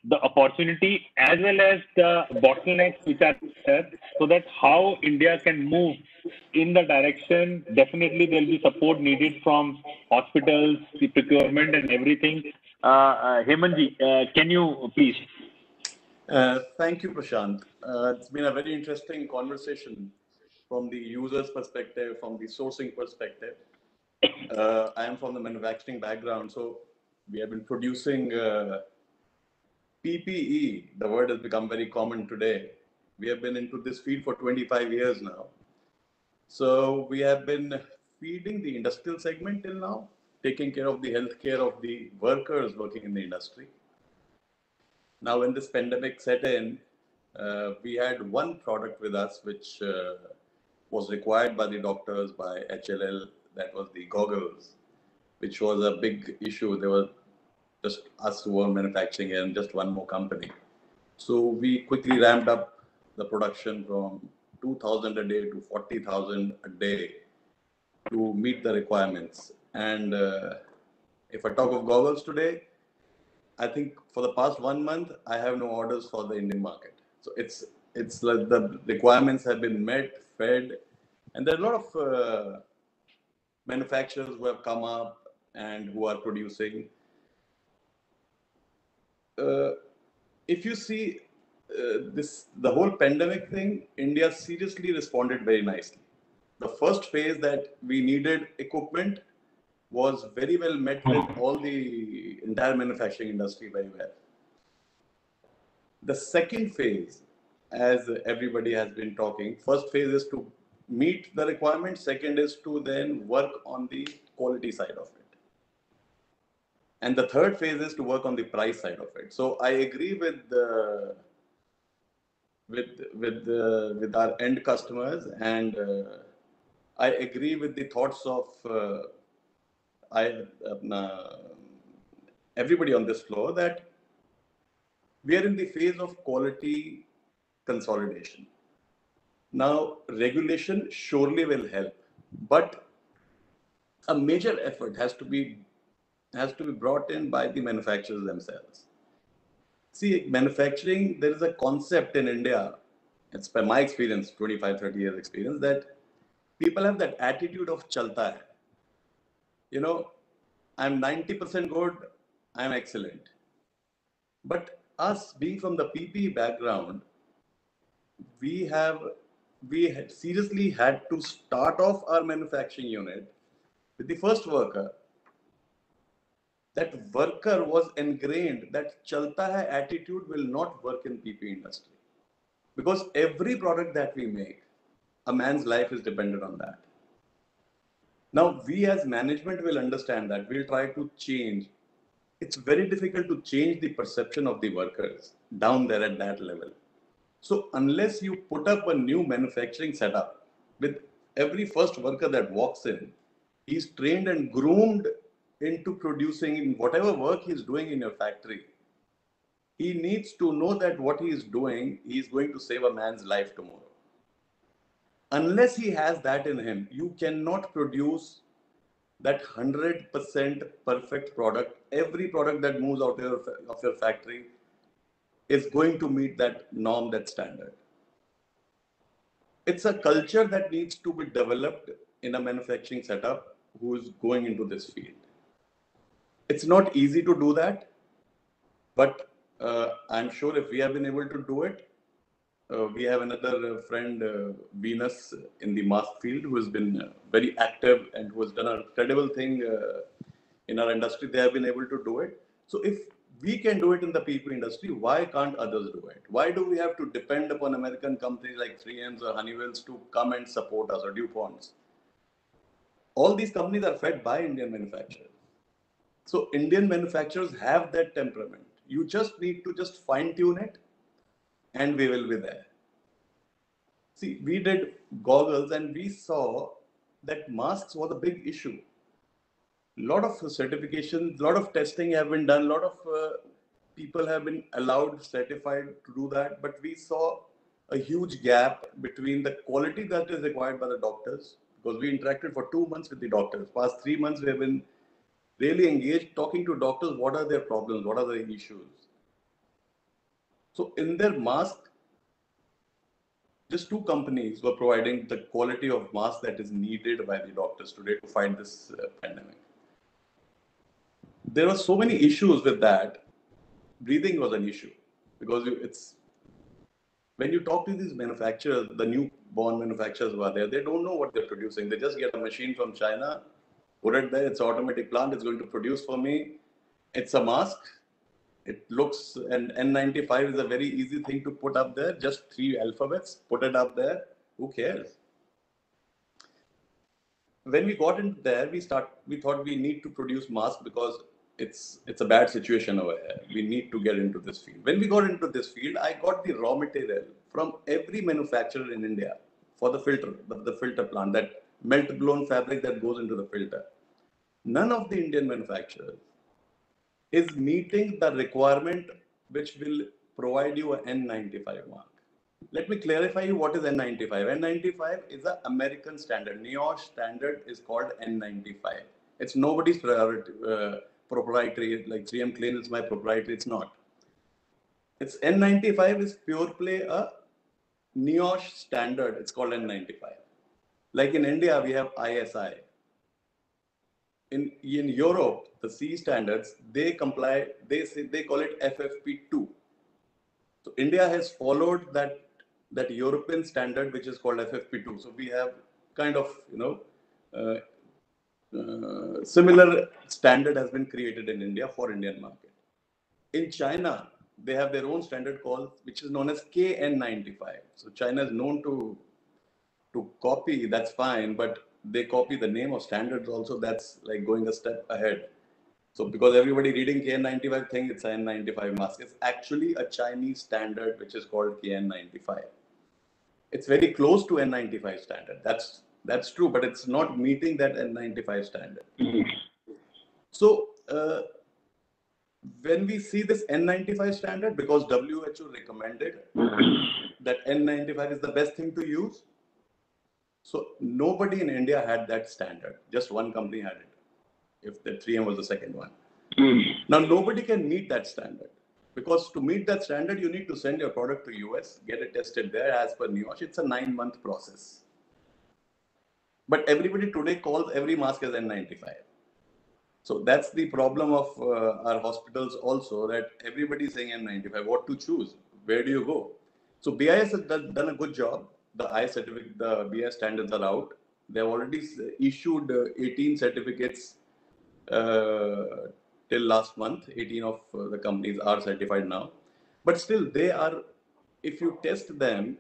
the opportunity as well as the bottlenecks which are there, so that how India can move in the direction. Definitely there will be support needed from hospitals, the procurement and everything. Hemantji, can you please? Thank you, Prashant. It's been a very interesting conversation from the user's perspective, from the sourcing perspective. I am from the manufacturing background, so we have been producing PPE. The word has become very common today. We have been into this field for 25 years now. So we have been feeding the industrial segment till now, taking care of the healthcare of the workers working in the industry. Now, when this pandemic set in, we had one product with us which was required by the doctors, by HLL, that was the goggles, which was a big issue. There were just us who were manufacturing it and just one more company. So we quickly ramped up the production from 2,000 a day to 40,000 a day to meet the requirements. And If I talk of goggles today, I think for the past 1 month, I have no orders for the Indian market. So it's like the requirements have been met, fed, and there are a lot of manufacturers who have come up and who are producing. If you see the whole pandemic thing, India seriously responded very nicely. The first phase that we needed equipment was very well met with all the entire manufacturing industry very well. The second phase, as everybody has been talking, first phase is to meet the requirement. Second is to then work on the quality side of it. And the third phase is to work on the price side of it. So I agree with our end customers, and I agree with the thoughts of everybody on this floor that we are in the phase of quality consolidation. Now, regulation surely will help, but a major effort has to be brought in by the manufacturers themselves. See, manufacturing, there is a concept in India, it's by my experience, 25, 30 years experience, that people have that attitude of chalta hai. You know, I'm 90% good, I'm excellent. But us being from the PPE background, we had seriously had to start off our manufacturing unit with the first worker. That worker was ingrained that chalta hai attitude will not work in PPE industry. Because every product that we make, a man's life is dependent on that. Now, we as management will understand that. We'll try to change. It's very difficult to change the perception of the workers down there at that level. So unless you put up a new manufacturing setup with every first worker that walks in, he's trained and groomed into producing in whatever work he's doing in your factory. He needs to know that what he is doing, he's going to save a man's life tomorrow. Unless he has that in him, you cannot produce that 100% perfect product. Every product that moves out of your factory is going to meet that norm, that standard. It's a culture that needs to be developed in a manufacturing setup who is going into this field. It's not easy to do that, but I'm sure if we have been able to do it, we have another friend, Venus, in the mask field, who has been very active and who has done a credible thing in our industry. They have been able to do it. So if we can do it in the PPE industry, why can't others do it? Why do we have to depend upon American companies like 3Ms or Honeywells to come and support us, or DuPonts? All these companies are fed by Indian manufacturers. So Indian manufacturers have that temperament. You just need to just fine tune it, and we will be there. See, we did goggles and we saw that masks was a big issue. A lot of certifications, a lot of testing have been done, a lot of people have been allowed, certified to do that, but we saw a huge gap between the quality that is required by the doctors, because we interacted for 2 months with the doctors. Past 3 months, we have been really engaged, talking to doctors, what are their problems, what are their issues. So in their mask, just 2 companies were providing the quality of mask that is needed by the doctors today to fight this pandemic. There were so many issues with that. Breathing was an issue, because when you talk to these manufacturers, the newborn manufacturers who are there, they don't know what they're producing. They just get a machine from China, put it there, it's an automatic plant, it's going to produce for me. It's a mask. It looks, and N95 is a very easy thing to put up there, just 3 alphabets, put it up there, who cares? When we got into there, we thought we need to produce masks because it's a bad situation over here. We need to get into this field. When we got into this field, I got the raw material from every manufacturer in India for the filter, the filter plant, that melt blown fabric that goes into the filter. None of the Indian manufacturers is meeting the requirement which will provide you an N95 mark. Let me clarify you what is N95. N95 is an American standard. NIOSH standard is called N95. It's nobody's proprietary, like 3M claims it's my proprietary. It's not. It's N95 is pure play a NIOSH standard. It's called N95. Like in India, we have ISI. In Europe, the C standards, they comply, they call it FFP2. So India has followed that European standard, which is called FFP2. So we have kind of, similar standard has been created in India for Indian market. In China, they have their own standard called, which is known as KN95. So China is known to copy, that's fine, but they copy the name of standards also. That's like going a step ahead. So because everybody reading KN95 think it's an N95 mask, it's actually a Chinese standard which is called KN95. It's very close to N95 standard. That's true, but it's not meeting that N95 standard. So when we see this N95 standard, because WHO recommended that N95 is the best thing to use, so nobody in India had that standard. Just one company had it. If the 3M was the second one. Now nobody can meet that standard, because to meet that standard, you need to send your product to US, get it tested there as per NIOSH. It's a 9-month process. But everybody today calls every mask as N95. So that's the problem of our hospitals also, that everybody is saying N95. What to choose? Where do you go? So BIS has done a good job. The I certificate, the BIS standards are out. They have already issued 18 certificates till last month. 18 of the companies are certified now. But still, they are, if you test them,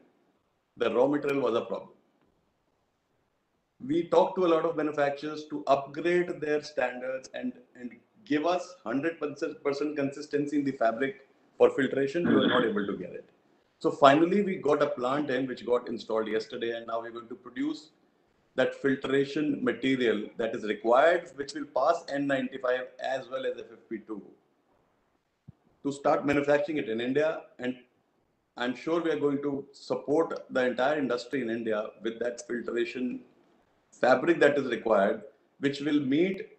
the raw material was a problem. We talked to a lot of manufacturers to upgrade their standards and give us 100% consistency in the fabric for filtration. We were not able to get it. So finally, we got a plant in which got installed yesterday, and now we're going to produce that filtration material that is required, which will pass N95 as well as FFP2, to start manufacturing it in India. And I'm sure we are going to support the entire industry in India with that filtration fabric that is required, which will meet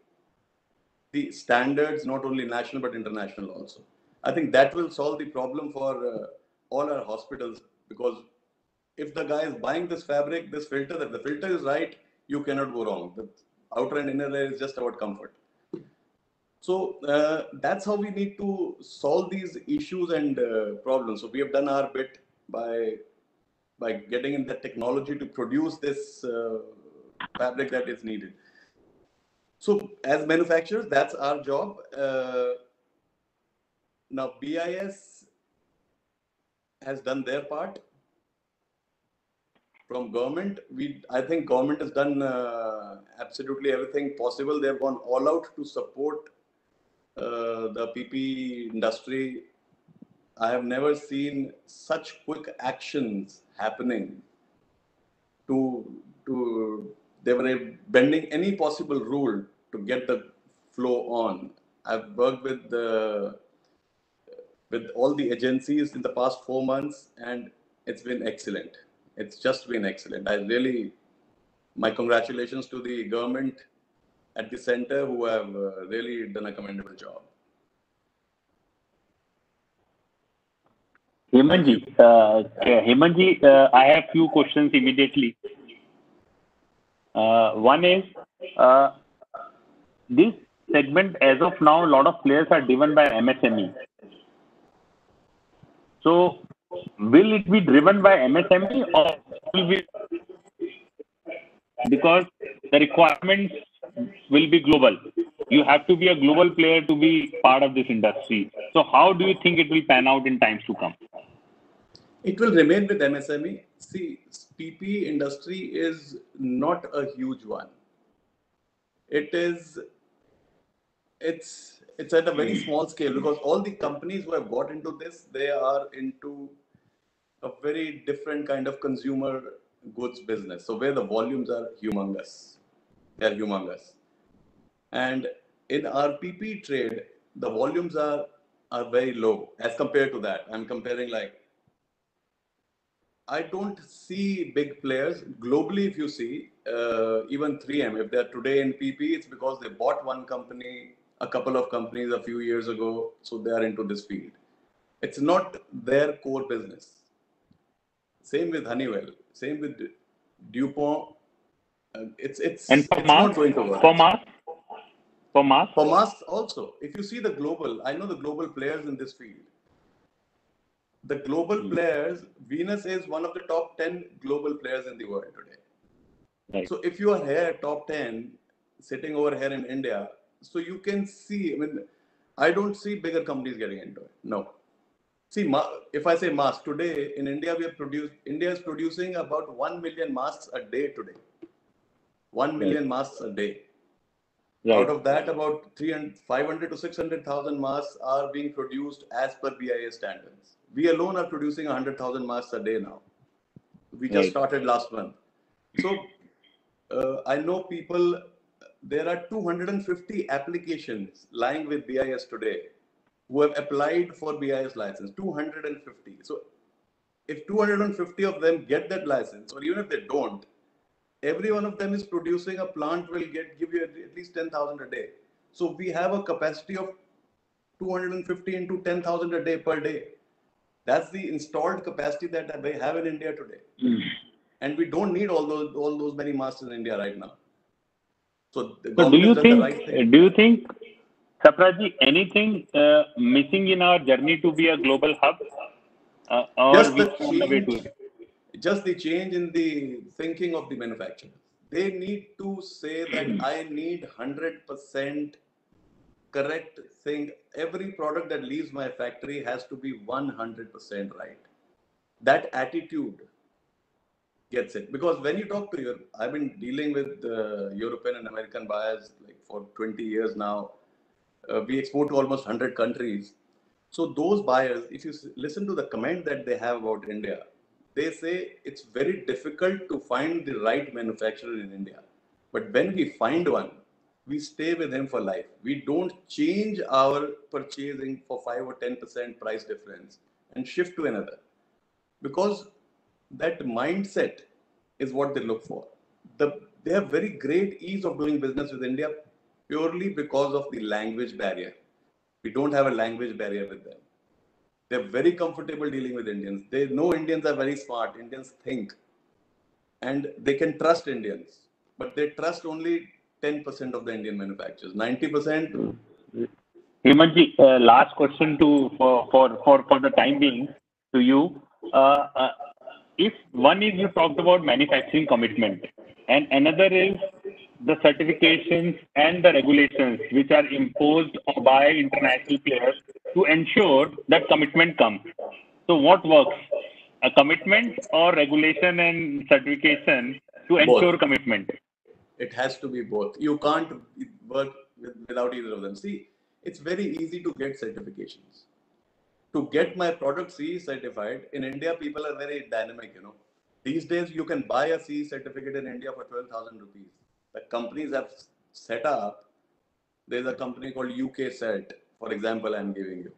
the standards, not only national but international also. I think that will solve the problem for all our hospitals, because if the guy is buying this fabric, this filter, if the filter is right, you cannot go wrong. The outer and inner layer is just about comfort. So that's how we need to solve these issues and problems. So we have done our bit by getting in the technology to produce this fabric that is needed. So as manufacturers, that's our job. Now BIS has done their part. From government, I think government has done absolutely everything possible. They've gone all out to support the PPE industry. I have never seen such quick actions happening they were bending any possible rule to get the flow on. I've worked with all the agencies in the past 4 months, and it's been excellent. It's just been excellent. My congratulations to the government at the center, who have really done a commendable job. Hemanji, I have few questions immediately. One is, this segment, as of now, a lot of players are driven by MSME. So, will it be driven by MSME, or will be, because the requirements will be global? You have to be a global player to be part of this industry. So how do you think it will pan out in times to come? It will remain with MSME. See, PPE industry is not a huge one. It's at a very small scale, because all the companies who have got into this, they are into a very different kind of consumer goods business. So where the volumes are humongous. They are humongous. And in our PPE trade, the volumes are very low as compared to that. I'm comparing, like, I don't see big players globally. If you see, even 3M, if they're today in PPE, it's because they bought one company a couple of companies a few years ago, so they are into this field. It's not their core business. Same with Honeywell, same with DuPont. It's not going to work. For masks also. If you see the global, I know the global players in this field. The global players, Venus is one of the top 10 global players in the world today. Right. So if you are here, top 10, sitting over here in India, so you can see, I mean, I don't see bigger companies getting into it. No. See, if I say masks, today in India, India is producing about 1 million masks a day today. 1 million masks a day. Right. Out of that, about 500 to 600,000 masks are being produced as per BIS standards. We alone are producing 100,000 masks a day now. We just started last month. So I know people, there are 250 applications lying with BIS today who have applied for BIS license, 250. So if 250 of them get that license, or even if they don't, every one of them is producing a plant will give you at least 10,000 a day. So we have a capacity of 250 into 10,000 a day per day. That's the installed capacity that they have in India today. And we don't need all those many masks in India right now. So the government has done the right thing. Do you think, Sapraji, anything missing in our journey to be a global hub? Just the change in the thinking of the manufacturers. They need to say that I need 100% correct thing. Every product that leaves my factory has to be 100% right. That attitude gets it. Because when you talk to I've been dealing with European and American buyers like for 20 years now. We export to almost 100 countries. So those buyers, if you listen to the comment that they have about India, they say it's very difficult to find the right manufacturer in India. But when we find one, we stay with him for life. We don't change our purchasing for 5 or 10% price difference and shift to another. Because that mindset is what they look for. They have very great ease of doing business with India purely because of the language barrier. We don't have a language barrier with them. They're very comfortable dealing with Indians. They know Indians are very smart. Indians think. And they can trust Indians. But they trust only 10% of the Indian manufacturers. 90%. Hemantji, last question for the time being to you. If one is you talked about manufacturing commitment, and another is the certifications and the regulations which are imposed by international players to ensure that commitment comes. So what works? A commitment or regulation and certification to ensure both. Commitment? It has to be both. You can't work without either of them. See, it's very easy to get certifications. To get my product CE certified, in India, people are very dynamic, These days, you can buy a CE certificate in India for 12,000 rupees. The companies have set up, there's a company called UK Cert, for example, I'm giving you.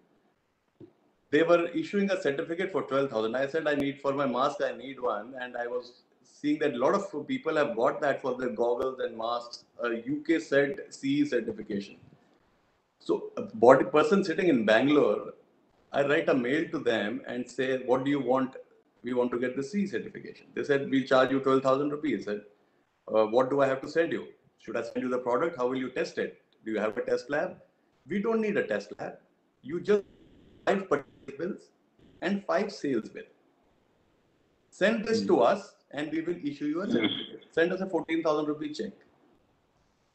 They were issuing a certificate for 12,000. I said, for my mask, I need one. And I was seeing that a lot of people have got that for their goggles and masks, a UK Cert CE certification. So a person sitting in Bangalore, I write a mail to them and say, what do you want? We want to get the CE certification. They said, we'll charge you 12,000 rupees. I said, what do I have to send you? Should I send you the product? How will you test it? Do you have a test lab? We don't need a test lab. You just 5 purchase bills and 5 sales bills. Send this to us and we will issue you a certificate. Send us a 14,000 rupee check.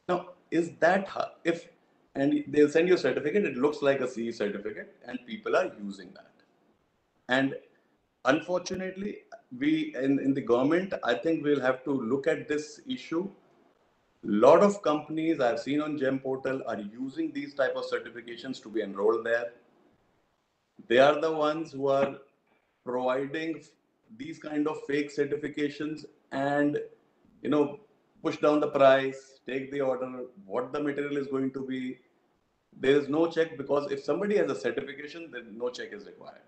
Now, is that and they'll send you a certificate. It looks like a CE certificate and people are using that. And unfortunately, we in the government, I think we'll have to look at this issue. A lot of companies I've seen on GEM portal are using these type of certifications to be enrolled there. They are the ones who are providing these kind of fake certifications and, push down the price, take the order, what the material is going to be. There is no check because if somebody has a certification, then no check is required.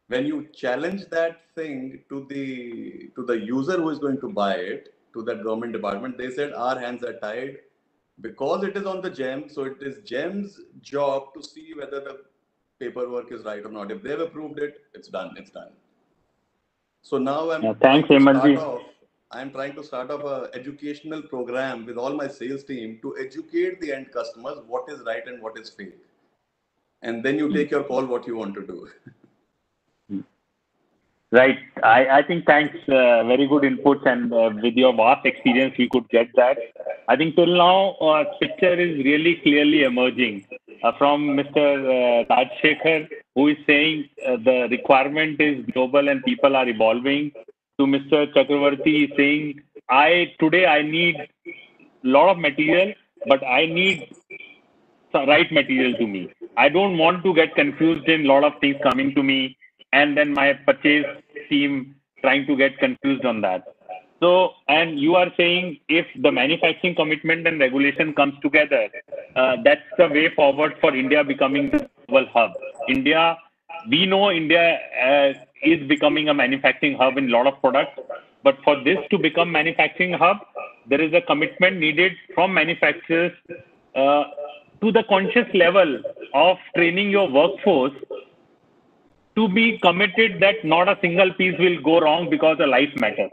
When you challenge that thing to the user who is going to buy it, to that government department, they said, our hands are tied. because it is on the GEM, so it is GEM's job to see whether the paperwork is right or not. If they've approved it, it's done. It's done. So now Thanks, Hemanji. I'm trying to start off a educational program with all my sales team to educate the end customers what is right and what is fake. And then you take your call what you want to do. Right. I think thanks. Very good inputs, and with your vast experience, we could get that. I think till now, picture is really clearly emerging from Mr. Rajshekhar, who is saying the requirement is global and people are evolving, to Mr. Chakravarti saying, today I need a lot of material, but I need the right material to me. I don't want to get confused in a lot of things coming to me, and then my purchase team trying to get confused on that. So, and you are saying if the manufacturing commitment and regulation comes together, that's the way forward for India becoming the global hub. We know India is becoming a manufacturing hub in a lot of products, but for this to become manufacturing hub, there is a commitment needed from manufacturers to the conscious level of training your workforce to be committed that not a single piece will go wrong because a life matters.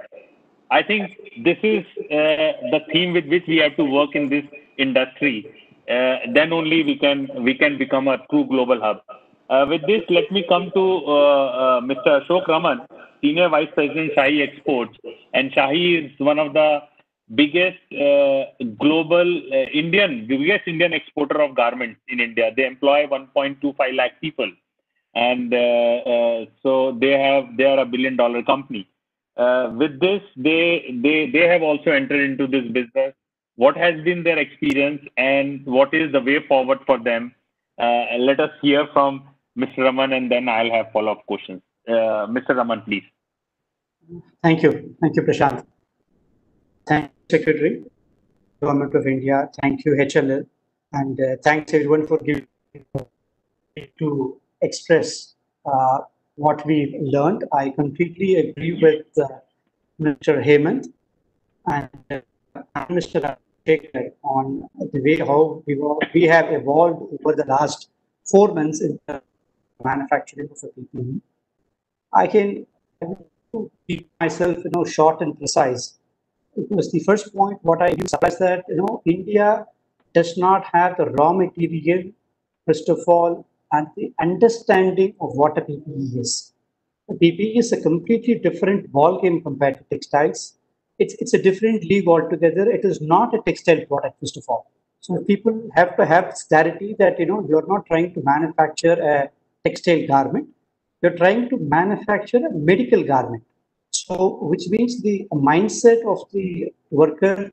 I think this is the theme with which we have to work in this industry. Then only we can become a true global hub. With this, let me come to Mr. Ashok Raman, Senior Vice President, Shahi Exports. And Shahi is one of the biggest biggest Indian exporter of garments in India. They employ 1.25 lakh people. And so they are a $1 billion company. With this, they have also entered into this business. What has been their experience and what is the way forward for them? Let us hear from Mr. Raman, and then I'll have follow-up questions. Mr. Raman, please. Thank you, Prashant. Thank you, Secretary, Government of India. Thank you, HLL, and thanks everyone for giving to express what we learned. I completely agree with Mr. Hemant and Mr. Rajshekhar on the way how we have evolved over the last 4 months in the manufacturing of a PPE. I can keep myself, short and precise. Because the first point, what I emphasize that, India does not have the raw material, first of all, and the understanding of what a PPE is. A PPE is a completely different ballgame compared to textiles. It's a different league altogether. It is not a textile product, first of all. So people have to have clarity that, you're not trying to manufacture a textile garment. You're trying to manufacture a medical garment. So, which means the mindset of the worker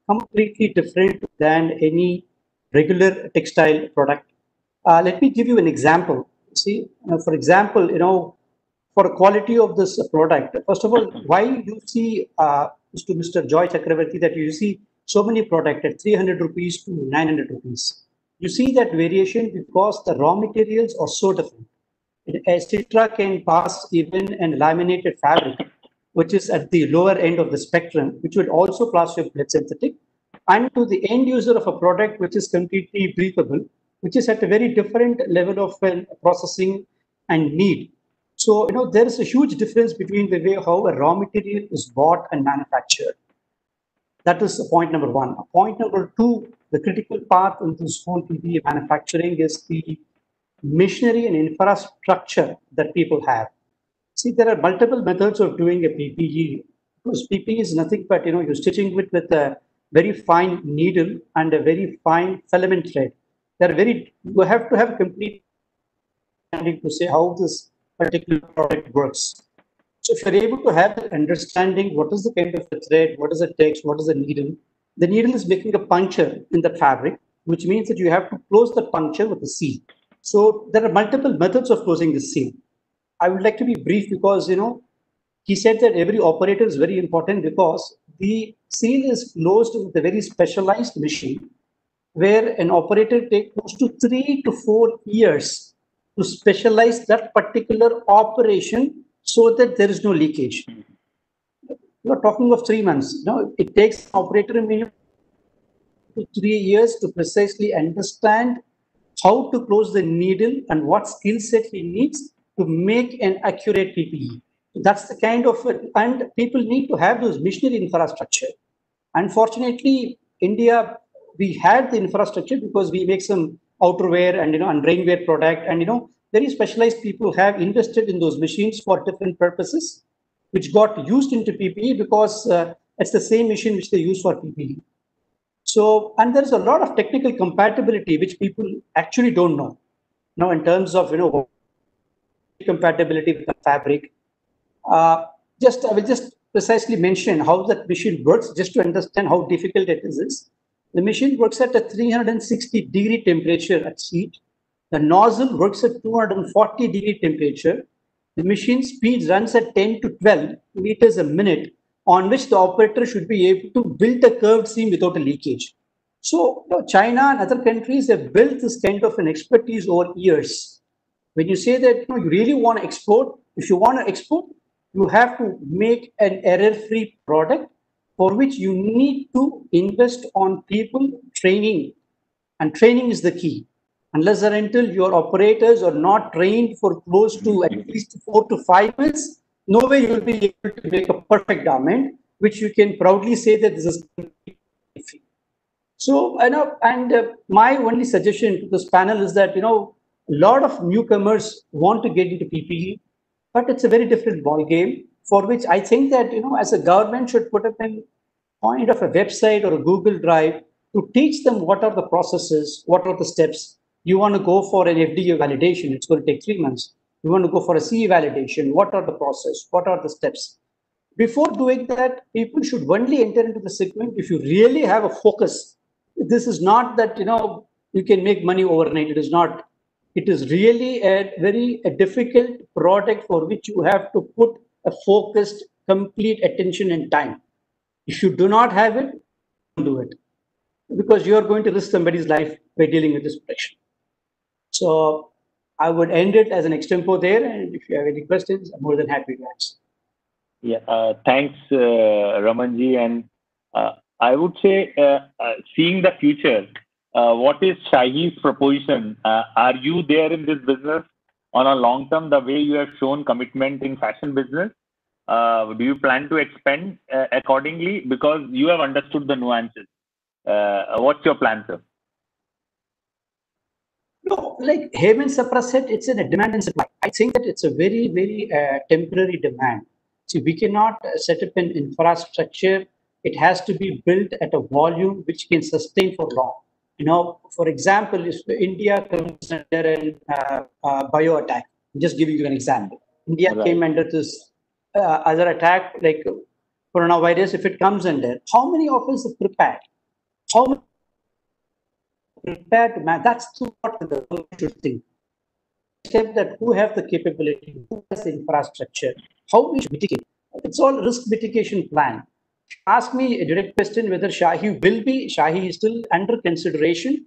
completely different than any regular textile product. Let me give you an example. See, for example, for the quality of this product, first of all, why you see to Mr. Joy Chakravarti that you see so many products at 300 rupees to 900 rupees. You see that variation because the raw materials are so different. A Citra can pass even an laminated fabric, which is at the lower end of the spectrum, which would also pass your blood synthetic, and to the end user of a product which is completely breathable, which is at a very different level of processing and need. So, there is a huge difference between the way how a raw material is bought and manufactured. That is point number one. Point number two, the critical part in this whole PPE manufacturing is the machinery and infrastructure that people have. See, there are multiple methods of doing a PPE. Because PPE is nothing but, you're stitching it with a very fine needle and a very fine filament thread. You have to have a complete understanding to say how this particular product works. So if you're able to have that understanding, what is the kind of a thread, what is the text, what is the needle is making a puncture in the fabric, which means that you have to close the puncture with a seal. So there are multiple methods of closing the seal. I would like to be brief because, he said that every operator is very important because the seal is closed with a very specialized machine where an operator takes close to 3 to 4 years to specialize that particular operation so that there is no leakage. You're talking of 3 months. No, it takes an operator minimum to 3 years to precisely understand how to close the needle and what skill set he needs to make an accurate PPE. That's the kind of, and people need to have those machinery infrastructure. Unfortunately, India, we had the infrastructure because we make some outerwear and and rainwear product, and very specialized people have invested in those machines for different purposes, which got used into PPE because it's the same machine which they use for PPE. So, and there's a lot of technical compatibility which people actually don't know. Now, in terms of compatibility with the fabric, I will just precisely mention how that machine works, just to understand how difficult it is. The machine works at a 360-degree temperature at heat. The nozzle works at 240-degree temperature. The machine speed runs at 10 to 12 meters a minute, on which the operator should be able to build a curved seam without a leakage. So China and other countries have built this kind of an expertise over years. When you say that you really want to export, if you want to export, you have to make an error-free product, for which you need to invest on people training, and training is the key. Unless or until your operators are not trained for close to at least 4 to 5 months, no way you will be able to make a perfect garment, which you can proudly say that this is free. So, my only suggestion to this panel is that, a lot of newcomers want to get into PPE, but it's a very different ball game, for which I think that, as a government should put up a kind of a website or a Google Drive to teach them what are the processes, what are the steps. You want to go for an FDA validation, it's going to take 3 months. You want to go for a CE validation, what are the process, what are the steps? Before doing that, people should only enter into the segment if you really have a focus. This is not that, you can make money overnight. It is not. It is really a difficult product for which you have to put a focused, complete attention and time. If you do not have it, don't do it, because you are going to risk somebody's life by dealing with this protection. So I would end it as an extempo there, and if you have any questions, I'm more than happy to answer. Yeah, thanks, Ramanji. And I would say, seeing the future, what is Shahi's proposition? Are you there in this business on a long term, the way you have shown commitment in fashion business? Do you plan to expand accordingly? Because you have understood the nuances. What's your plan, sir? No, like Hemant Sapra said, it's in a demand and supply. I think that it's a very, very temporary demand. See, we cannot set up an infrastructure. It has to be built at a volume which can sustain for long. For example, if India comes under an bio attack, I'm just giving you an example. India came under this other attack, like coronavirus. If it comes under, how many of us are prepared? How many prepared to man? That's what the world should think. Step that who have the capability, who has the infrastructure, how we should mitigate. It's all risk mitigation plan. Ask me a direct question whether Shahi is still under consideration,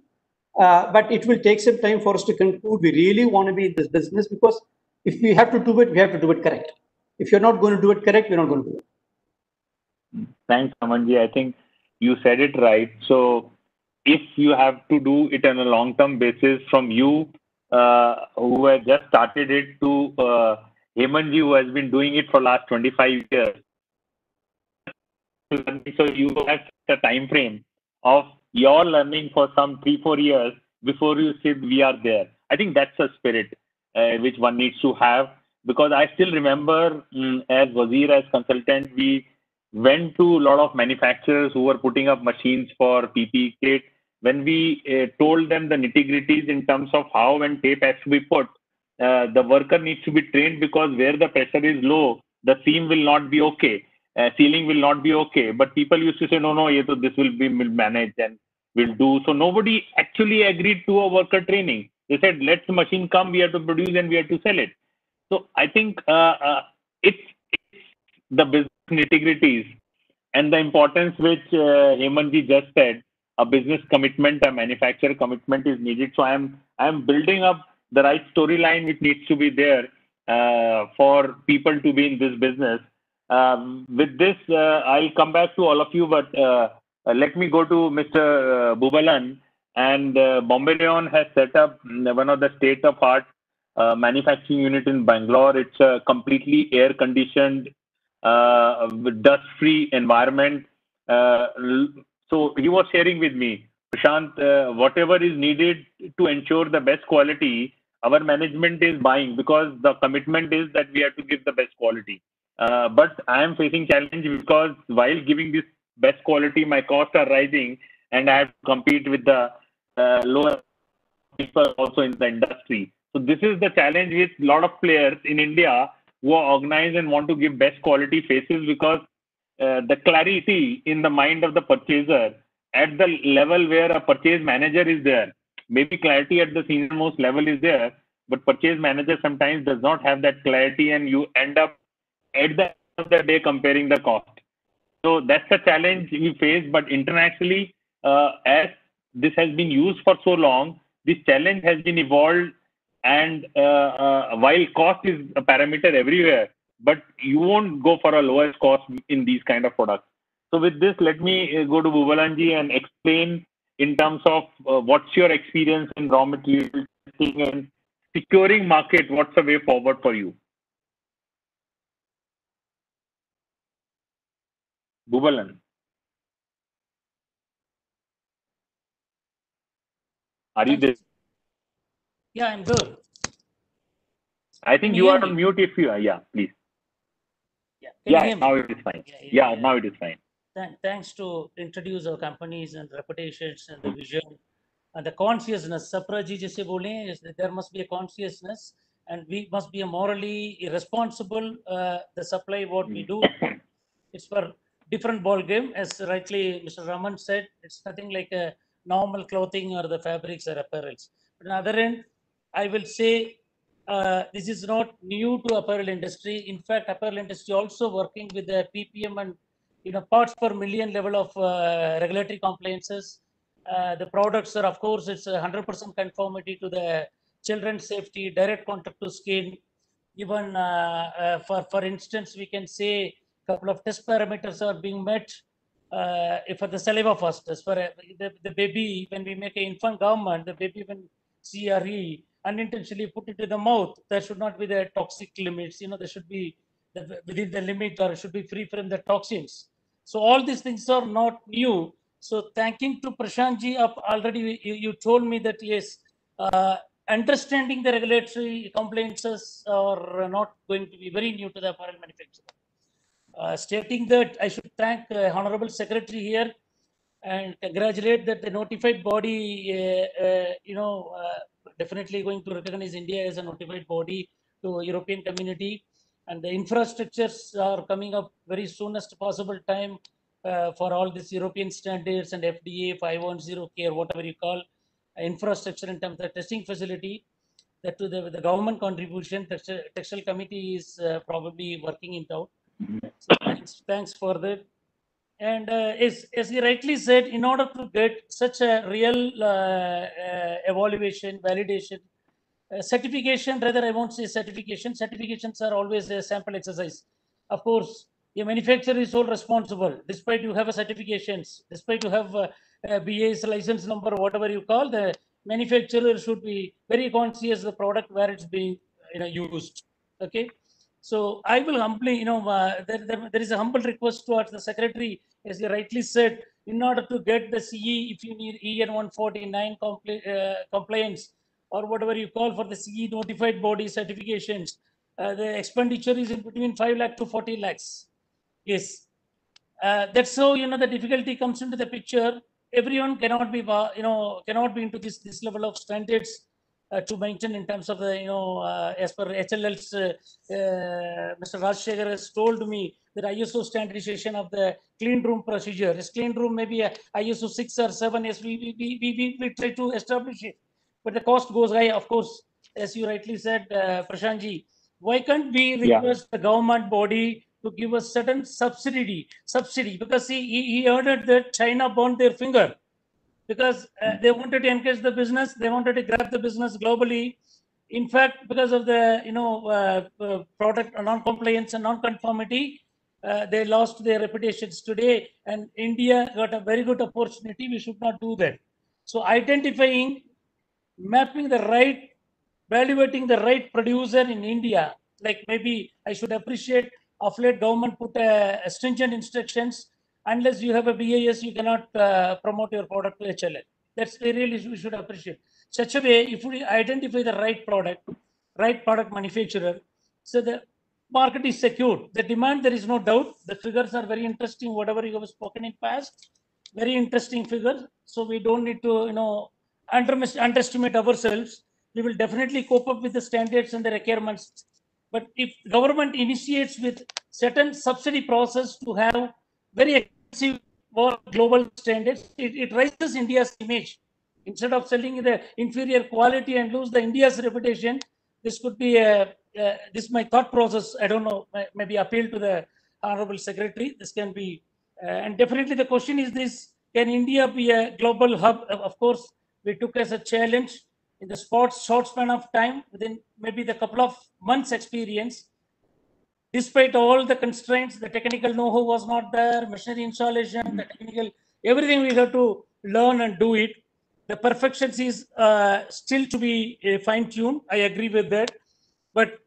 but it will take some time for us to conclude. We really want to be in this business, because if we have to do it, we have to do it correct. If you're not going to do it correct, we're not going to do it. Thanks, Amanji. I think you said it right. So if you have to do it on a long-term basis, from you who have just started it to Hemantji, who has been doing it for last 25 years, so you have a time frame of your learning for some 3-4 years before you say we are there. I think that's a spirit which one needs to have, because I still remember as Wazir, as consultant, we went to a lot of manufacturers who were putting up machines for PPE kit. When we told them the nitty-gritties in terms of how and tape has to be put, the worker needs to be trained, because where the pressure is low, the seam will not be okay. Sealing will not be okay. But people used to say, no, this will be managed and we'll do. So nobody actually agreed to a worker training. They said, let the machine come, we have to produce and we have to sell it. So I think it's the business nitty-gritties and the importance which Hemantji just said, a business commitment, a manufacturer commitment is needed. So I'm building up the right storyline which needs to be there for people to be in this business. With this, I'll come back to all of you, but let me go to Mr. Boobalan. And Bombay Rayon has set up one of the state-of-art manufacturing unit in Bangalore. It's a completely air-conditioned, dust-free environment. So he was sharing with me, Prashant, whatever is needed to ensure the best quality, our management is buying, because the commitment is that we have to give the best quality. But I am facing challenge because while giving this best quality, my costs are rising, and I have to compete with the lower people also in the industry. So this is the challenge with a lot of players in India who are organized and want to give best quality faces, because the clarity in the mind of the purchaser at the level where a purchase manager is there, maybe clarity at the senior most level is there, but purchase manager sometimes does not have that clarity, and you end up at the end of the day comparing the cost. So that's a challenge we face. But internationally, as this has been used for so long, this challenge has been evolved. And while cost is a parameter everywhere, but you won't go for a lowest cost in these kind of products. So with this, let me go to Boobalanji and explain in terms of what's your experience in raw material testing and securing market. What's the way forward for you? Boobalan, are you there? Yeah, I'm good. I think you are on mute if you are. Yeah, please. Yeah, now it is fine. Yeah, now it is fine. Thanks to introduce our companies and reputations and the vision and the consciousness. Sapraji just said there must be a consciousness, and we must be a morally irresponsible. The supply what we do, it's for different ball game. As rightly Mr. Raman said, it's nothing like a normal clothing or the fabrics or apparels. But on the other end, I will say this is not new to apparel industry. In fact, apparel industry also working with the PPM and parts per million level of regulatory compliances. The products are, of course, it's 100% conformity to the children's safety, direct contact to skin. Even for instance, we can say a couple of test parameters are being met for the saliva first. As for the baby, when we make an infant government, the baby when CRE unintentionally put it in the mouth, there should not be the toxic limits. There should be within the limit, or should be free from the toxins. So all these things are not new. So thanking to Prashantji, already you told me that yes, understanding the regulatory compliances are not going to be very new to the apparel manufacturer. Stating that I should thank Honorable Secretary here and congratulate that the notified body, definitely going to recognize India as a notified body to European community, and the infrastructures are coming up very soonest possible time for all these European standards and FDA 510K or whatever you call infrastructure in terms of testing facility. That to the government contribution, textile committee is probably working it out. So thanks for that. And as you rightly said, in order to get such a real evaluation, validation, certification, rather I won't say certification. Certifications are always a sample exercise. Of course, the manufacturer is sole responsible. Despite you have a certifications, despite you have a BA's license number, whatever you call, the manufacturer should be very conscious of the product where it's being used. Okay. So I will humbly, there is a humble request towards the secretary, as you rightly said, in order to get the CE, if you need EN 149 compliance or whatever you call for the CE notified body certifications, the expenditure is in between 5 lakh to 40 lakhs. Yes. That's how, the difficulty comes into the picture. Everyone cannot be, cannot be into this level of standards to maintain in terms of the, as per HLL's, Mr. Rajshekhar has told me that ISO standardization of the clean room procedure. This clean room maybe a ISO 6 or 7, yes, we try to establish it. But the cost goes high, of course, as you rightly said, Prashantji. Why can't we request the government body to give a certain subsidy? Because he ordered that China burned their finger, because they wanted to encourage the business, they wanted to grab the business globally. In fact, because of the product non-compliance and non-conformity, they lost their reputations today, and India got a very good opportunity. We should not do that. So identifying, mapping the right, evaluating the right producer in India, like maybe I should appreciate of late government put stringent instructions. Unless you have a BIS, you cannot promote your product to HLL. That's really we should appreciate. Such a way, if we identify the right product manufacturer, so the market is secured. The demand, there is no doubt. The figures are very interesting. Whatever you have spoken in past, very interesting figures. So we don't need to, underestimate ourselves. We will definitely cope up with the standards and the requirements. But if government initiates with certain subsidy process to have very expensive or global standards, it raises India's image. Instead of selling the inferior quality and lose the India's reputation, this could be this is my thought process. I don't know, maybe appeal to the Honorable Secretary. This can be, and definitely the question is this: can India be a global hub? Of course, we took as a challenge in the short span of time, within maybe the couple of months experience. Despite all the constraints, the technical know-how was not there, machinery installation, the technical, everything we have to learn and do it. The perfections is still to be fine-tuned. I agree with that. But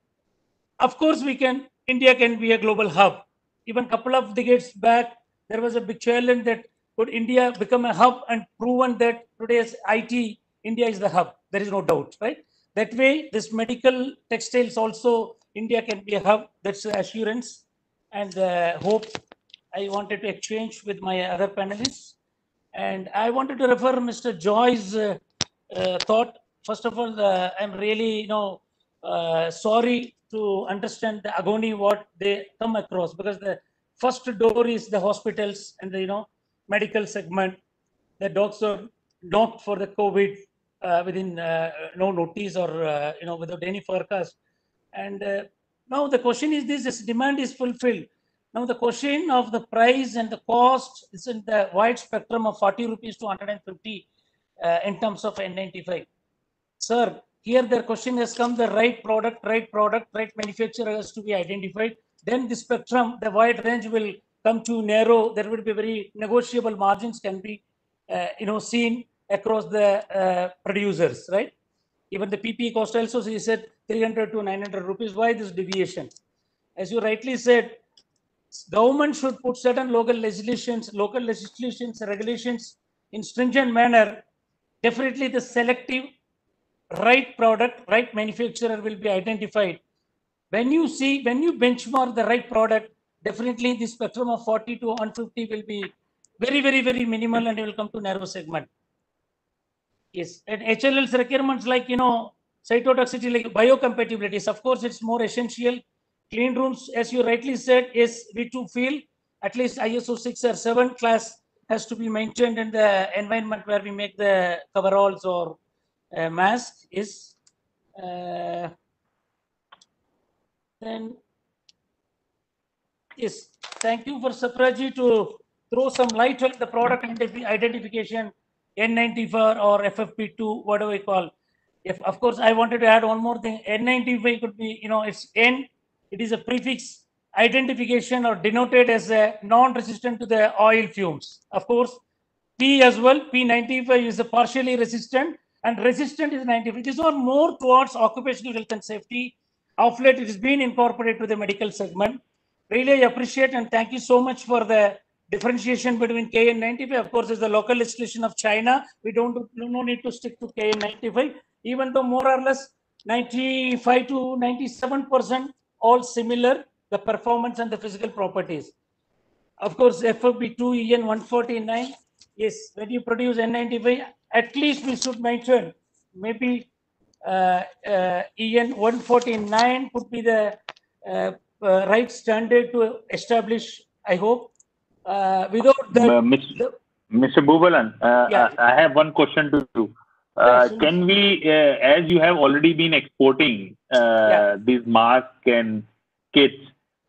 of course, India can be a global hub. Even a couple of decades back, there was a big challenge that could India become a hub, and proven that today's IT, India is the hub. There is no doubt, right? That way, this medical textiles also, India can be a hub. That's the assurance and hope I wanted to exchange with my other panelists. And I wanted to refer Mr. Joy's thought. First of all, I'm really, sorry to understand the agony what they come across, because the first door is the hospitals and the medical segment. The docs are knocked for the COVID within no notice or without any forecast. And now the question is this demand is fulfilled. Now the question of the price and the cost is in the wide spectrum of 40 rupees to 150 in terms of N95. Sir, here the question has come: the right product, right manufacturer has to be identified. Then the spectrum, the wide range will come to narrow. There will be very negotiable margins can be seen across the producers, right? Even the PP cost also, he said 300 to 900 rupees. Why this deviation? As you rightly said, government should put certain local legislations, regulations in stringent manner. Definitely the selective right product, right manufacturer will be identified. When you benchmark the right product, definitely the spectrum of 40 to 150 will be very, very, very minimal, and it will come to narrow segment. Yes, and HLL's requirements like, cytotoxicity, like biocompatibilities, of course, it's more essential. Clean rooms, as you rightly said, is we to feel at least ISO 6 or 7 class has to be maintained in the environment where we make the coveralls or mask is. Then, yes, thank you for Sapraji to throw some light on the product identification, N95 or FFP2, whatever we call. If, of course, I wanted to add one more thing. N95 could be, it's N, it is a prefix identification or denoted as a non-resistant to the oil fumes. Of course, P as well, P95 is a partially resistant, and resistant is 95. These are more towards occupational health and safety. Of late, it has been incorporated to the medical segment. Really appreciate and thank you so much for the differentiation between KN95. Of course, is the local legislation of China. We no need to stick to KN95, even though more or less 95 to 97% all similar, the performance and the physical properties. Of course, FFP2 EN 149. Yes, when you produce N95, at least we should mention maybe EN 149 could be the right standard to establish, I hope. Without that, Mr. Bhubalan, yeah. I have one question to you. Can we, as you have already been exporting these masks and kits,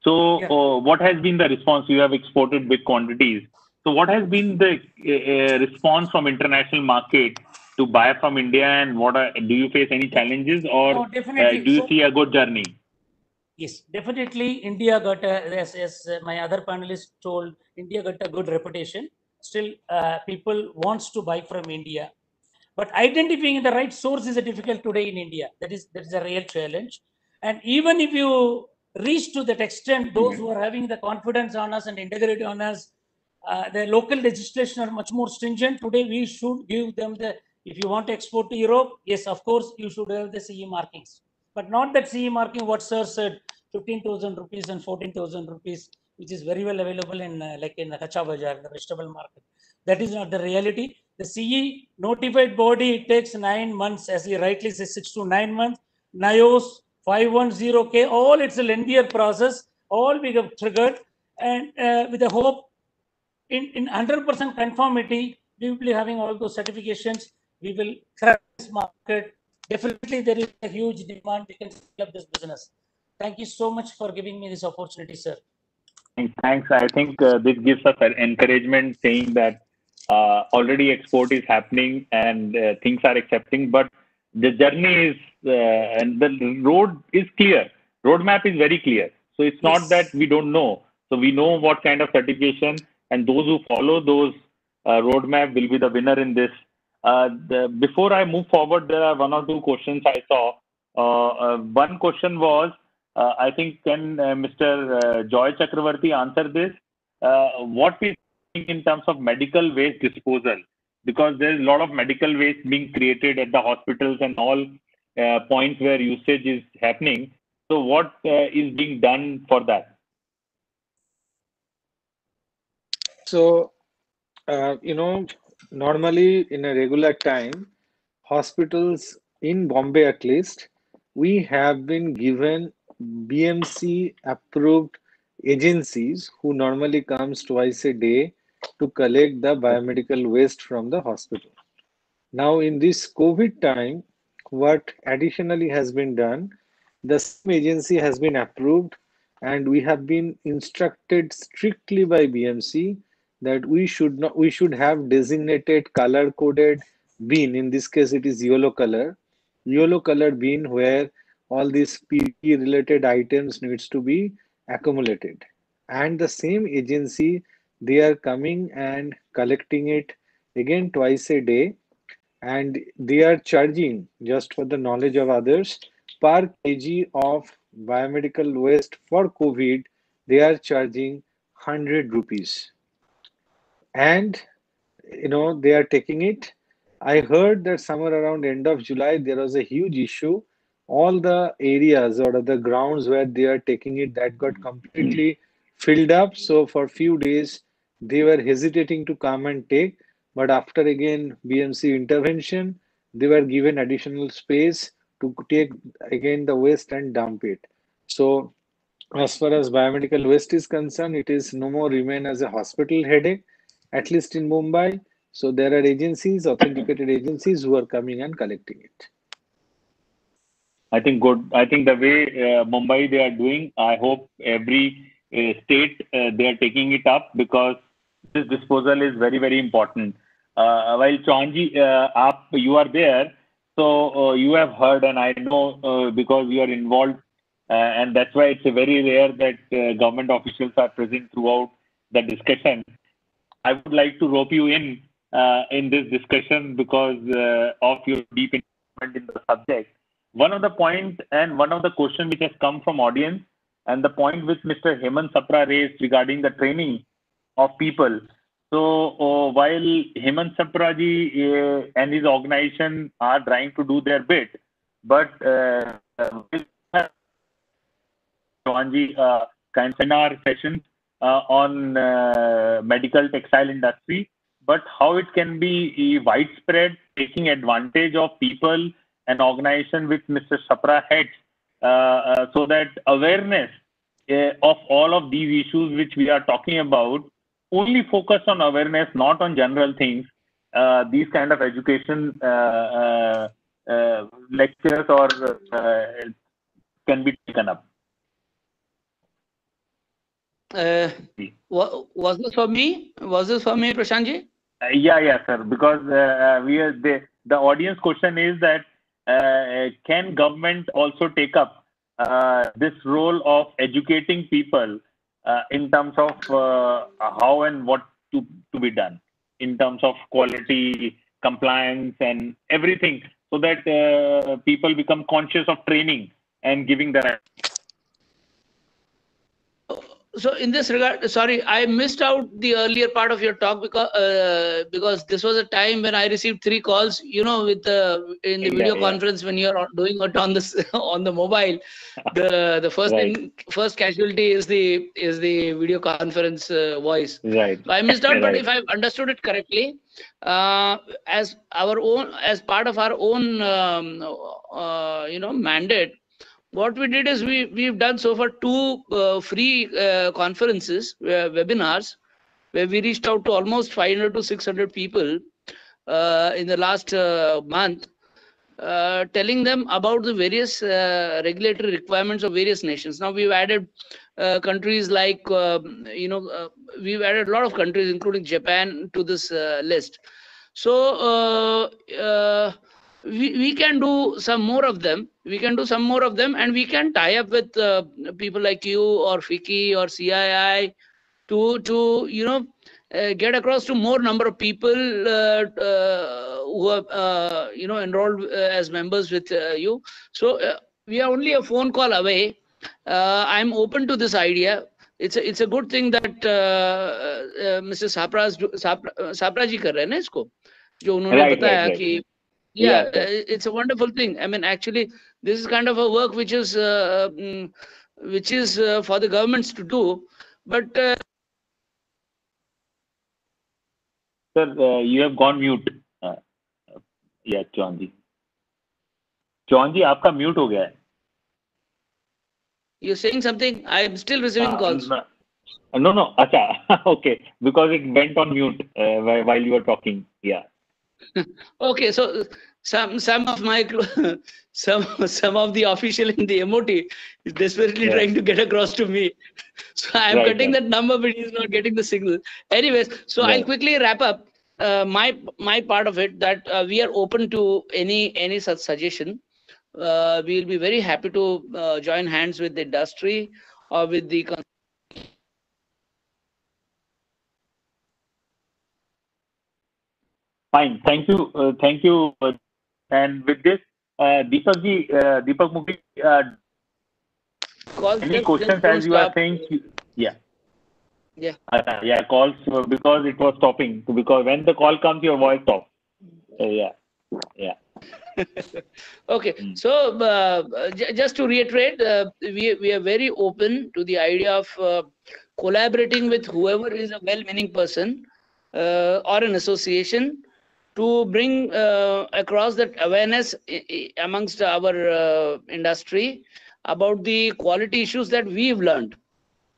so what has been the response? You have exported big quantities. So what has been the response from international market to buy from India, and do you face any challenges, or No, definitely. do you see a good journey? Yes, definitely. India got as my other panelists told, India got a good reputation. Still, people wants to buy from India, but identifying the right source is a difficult today in India. That is a real challenge. And even if you reach to that extent, those who are having the confidence on us and integrity on us, the local legislation are much more stringent. Today, we should give them the, if you want to export to Europe, yes, of course, you should have the CE markings, but not that CE marking what sir said, 15,000 rupees and 14,000 rupees, which is very well available in like in the Kacha Bazaar, the vegetable market. That is not the reality. The CE notified body, it takes 9 months, as he rightly says, 6 to 9 months. NIOS 510K, all it's a lengthier process, all we have triggered, and with the hope in 100% conformity, we will be having all those certifications. We will crack this market. Definitely, there is a huge demand. We can scale up this business. Thank you so much for giving me this opportunity, sir. Thanks. I think this gives us an encouragement saying that already export is happening and things are accepting, but the journey is and the road is clear. Roadmap is very clear. So it's not Yes. that we don't know. So we know what kind of certification, and those who follow those roadmap will be the winner in this. Before I move forward, there are one or two questions I saw. One question was, I think, can Mr. Joy Chakravarti answer this? What we think in terms of medical waste disposal? Because there's a lot of medical waste being created at the hospitals and all points where usage is happening. So what is being done for that? So, normally in a regular time, hospitals in Bombay at least, we have been given BMC approved agencies who normally comes twice a day to collect the biomedical waste from the hospital. Now in this COVID time, what additionally has been done, the same agency has been approved, and we have been instructed strictly by BMC that we should have designated color coded bin. In this case it is yellow color bin, where all these PP related items needs to be accumulated, and the same agency, they are coming and collecting it again twice a day, and they are charging, just for the knowledge of others, per kg of biomedical waste for COVID, they are charging 100 rupees. And they are taking it. I heard that somewhere around end of July there was a huge issue. All the areas or the grounds where they are taking it, that got completely filled up. So for few days they were hesitating to come and take, but after again BMC intervention, they were given additional space to take again the waste and dump it. So as far as biomedical waste is concerned, it is no more remain as a hospital headache, at least in Mumbai. So there are agencies, authenticated agencies, who are coming and collecting it. I think good. I think the way Mumbai they are doing, I hope every state they are taking it up, because this disposal is very, very important. While Chauhanji, you are there, so you have heard, and I know because you are involved, and that's why it's very rare that government officials are present throughout the discussion. I would like to rope you in this discussion because of your deep involvement in the subject. One of the points and one of the questions which has come from audience, and the point which Mr. Hemant Sapra raised regarding the training of people. So while Hemant Sapra ji and his organization are trying to do their bit, but Chauhanji kind of seminar session on medical textile industry, but how it can be widespread, taking advantage of people and organization which Mr. Sapra heads, so that awareness of all of these issues which we are talking about, only focus on awareness, not on general things. These kind of education lectures or can be taken up. Was this for me? Was this for me, Prashantji? Yeah, sir. Because the audience question is that can government also take up this role of educating people in terms of how and what to be done in terms of quality, compliance, and everything, so that people become conscious of training and giving the right. So in this regard, sorry, I missed out the earlier part of your talk because this was a time when I received 3 calls. You know, with in the video conference when you are doing it on this on the mobile, the first casualty is the video conference voice. Right. So I missed out, but if I've understood it correctly, as part of our own mandate. What we did is we've done so far 2 free conferences, webinars, where we reached out to almost 500 to 600 people in the last month, telling them about the various regulatory requirements of various nations. Now we've added countries like, we've added a lot of countries, including Japan, to this list. So we can do some more of them. And we can tie up with people like you or FICCI or CII to get across to more number of people who are enrolled as members with you. So we are only a phone call away. I'm open to this idea. It's a good thing that Mr. Sapra ji kar rahe hain na isko, jo unhone bataya ki. Yeah, it's a wonderful thing. I mean, actually, this is kind of a work which is for the governments to do. But sir, you have gone mute. Yeah, Chauhan ji, आपका mute हो गया है. You're saying something? I'm still receiving calls. No. Acha. Okay, because it went on mute while you were talking. Yeah. Okay, so some of my some of the official in the MOT is desperately trying to get across to me. So I'm cutting that number, but he's not getting the signal. Anyways, so I'll quickly wrap up my part of it, that we are open to any such suggestion. We'll be very happy to join hands with the industry or with the. Fine. Thank you. And with this, Deepak Mukhi, any questions as you are saying? Yeah. Calls, because it was stopping. Because when the call comes, your voice stops. Yeah. Okay. So just to reiterate, we are very open to the idea of collaborating with whoever is a well-meaning person or an association to bring across that awareness amongst our industry about the quality issues that we've learned.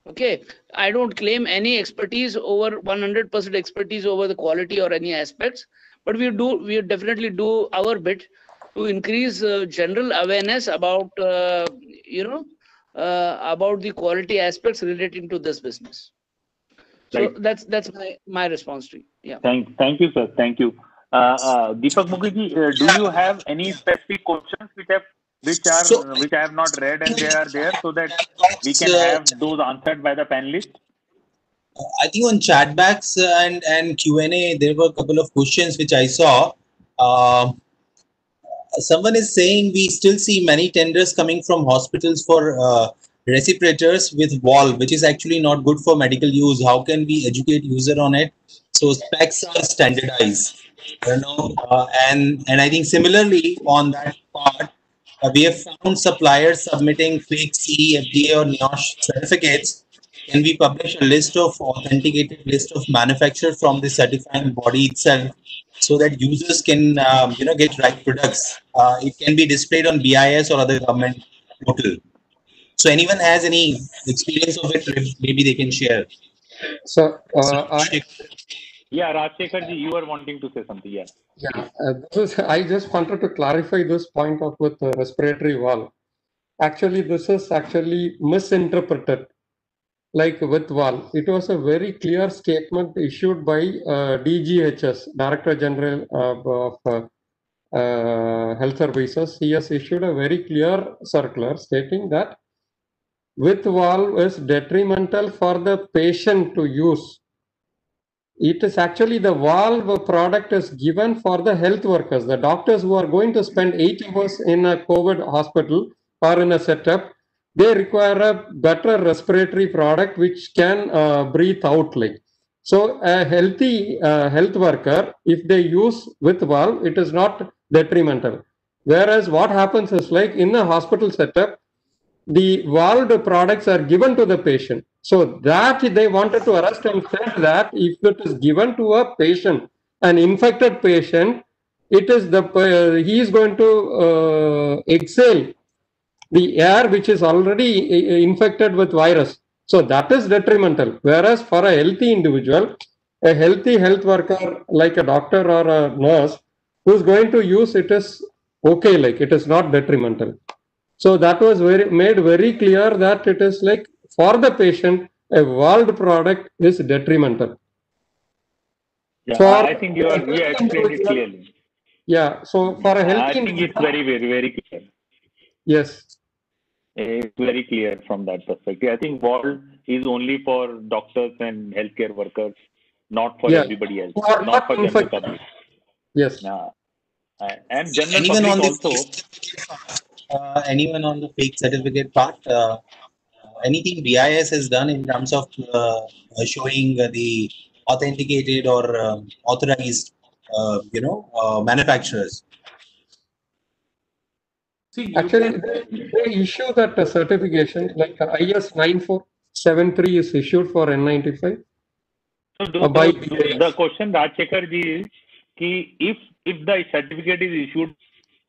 Okay, I don't claim any expertise over 100% expertise over the quality or any aspects, but we definitely do our bit to increase general awareness about about the quality aspects relating to this business. So that's my response to you. Yeah. Thank you, sir. Thank you. Deepak Mukhi ji, do you have any specific questions which I have not read and they are there, so that we can have those answered by the panelists? I think on chatbacks and Q&A, there were a couple of questions which I saw. Someone is saying we still see many tenders coming from hospitals for respirators with valve, which is actually not good for medical use. How can we educate user on it? So specs are standardized. And I think similarly on that part, we have found suppliers submitting fake CE, FDA or NIOSH certificates. Can we publish a list of authenticated list of manufacturers from the certifying body itself, so that users can get right products? It can be displayed on BIS or other government portal. So anyone has any experience of it, maybe they can share. So Rajsekhar ji, you were wanting to say something. I just wanted to clarify this point of with respiratory valve. Actually, this is actually misinterpreted. Like with valve, it was a very clear statement issued by DGHS, Director General of Health Services, he has issued a very clear circular stating that with valve is detrimental for the patient to use. It is actually the valve product is given for the health workers, the doctors who are going to spend 8 hours in a COVID hospital or in a setup. They require a better respiratory product which can breathe out like. So a healthy health worker, if they use with valve, it is not detrimental. Whereas what happens is like in a hospital setup, the valved products are given to the patient. So that they wanted to arrest and said that if it is given to a patient, an infected patient, it is the he is going to exhale the air which is already infected with virus. So that is detrimental. Whereas for a healthy individual, a healthy health worker like a doctor or a nurse who is going to use it is okay, like it is not detrimental. So that was made very clear that it is like for the patient, a valved product is detrimental. Yeah, For I think you explained it clearly. Yeah, so for a healthy I think it's very clear. Yes. It's very clear from that perspective. I think valve is only for doctors and healthcare workers, not for everybody else, not for general public. Yes. And general anyone public on the also. Anyone on the fake certificate part? Anything BIS has done in terms of showing the authenticated or authorized, manufacturers? See, actually, they issue that certification like IS 9473 is issued for N95. So the question, Rajshekhar ji, is ki if the certificate is issued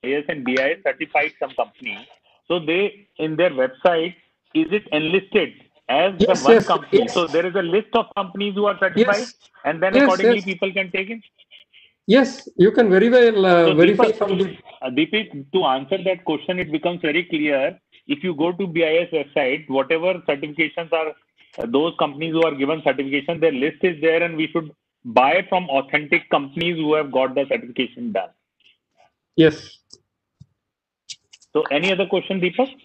by IS and BIS certified some company, so they in their website is it enlisted as the one company? So there is a list of companies who are certified, and then accordingly people can take it. Yes, you can very well So verify from the. Deepak, to answer that question, it becomes very clear. If you go to BIS website, whatever certifications are, those companies who are given certification, their list is there, and we should buy from authentic companies who have got the certification done. Yes. So, any other question, Deepak?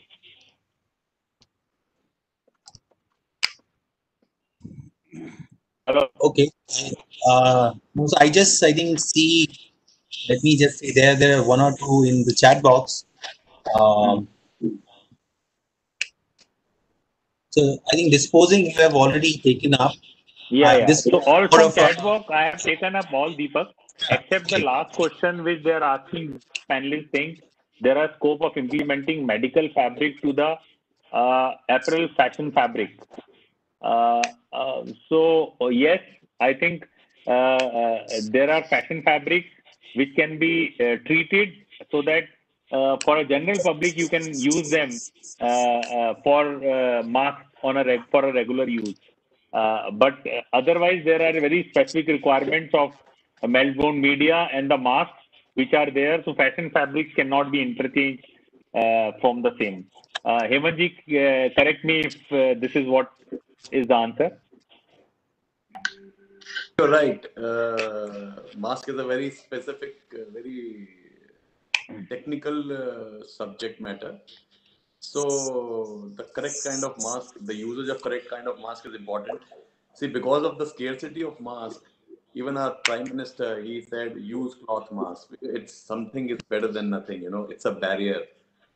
Hello. Okay. So I think see. Let me just say there are one or two in the chat box. So I think disposing you have already taken up. So all from chat box I have taken up all, Deepak, except the last question which they are asking panelists saying there are scope of implementing medical fabric to the apparel fashion fabric. So yes, I think there are fashion fabrics which can be treated so that for a general public you can use them for masks for a regular use. But otherwise, there are very specific requirements of melt-blown media and the masks which are there. So fashion fabrics cannot be interchanged from the same. Hemanji, correct me if this is what is the answer. You're right. Mask is a very specific, very technical subject matter. So the correct kind of mask, the usage of correct kind of mask is important. See, because of the scarcity of mask, even our Prime Minister, he said use cloth mask. It's something is better than nothing, it's a barrier.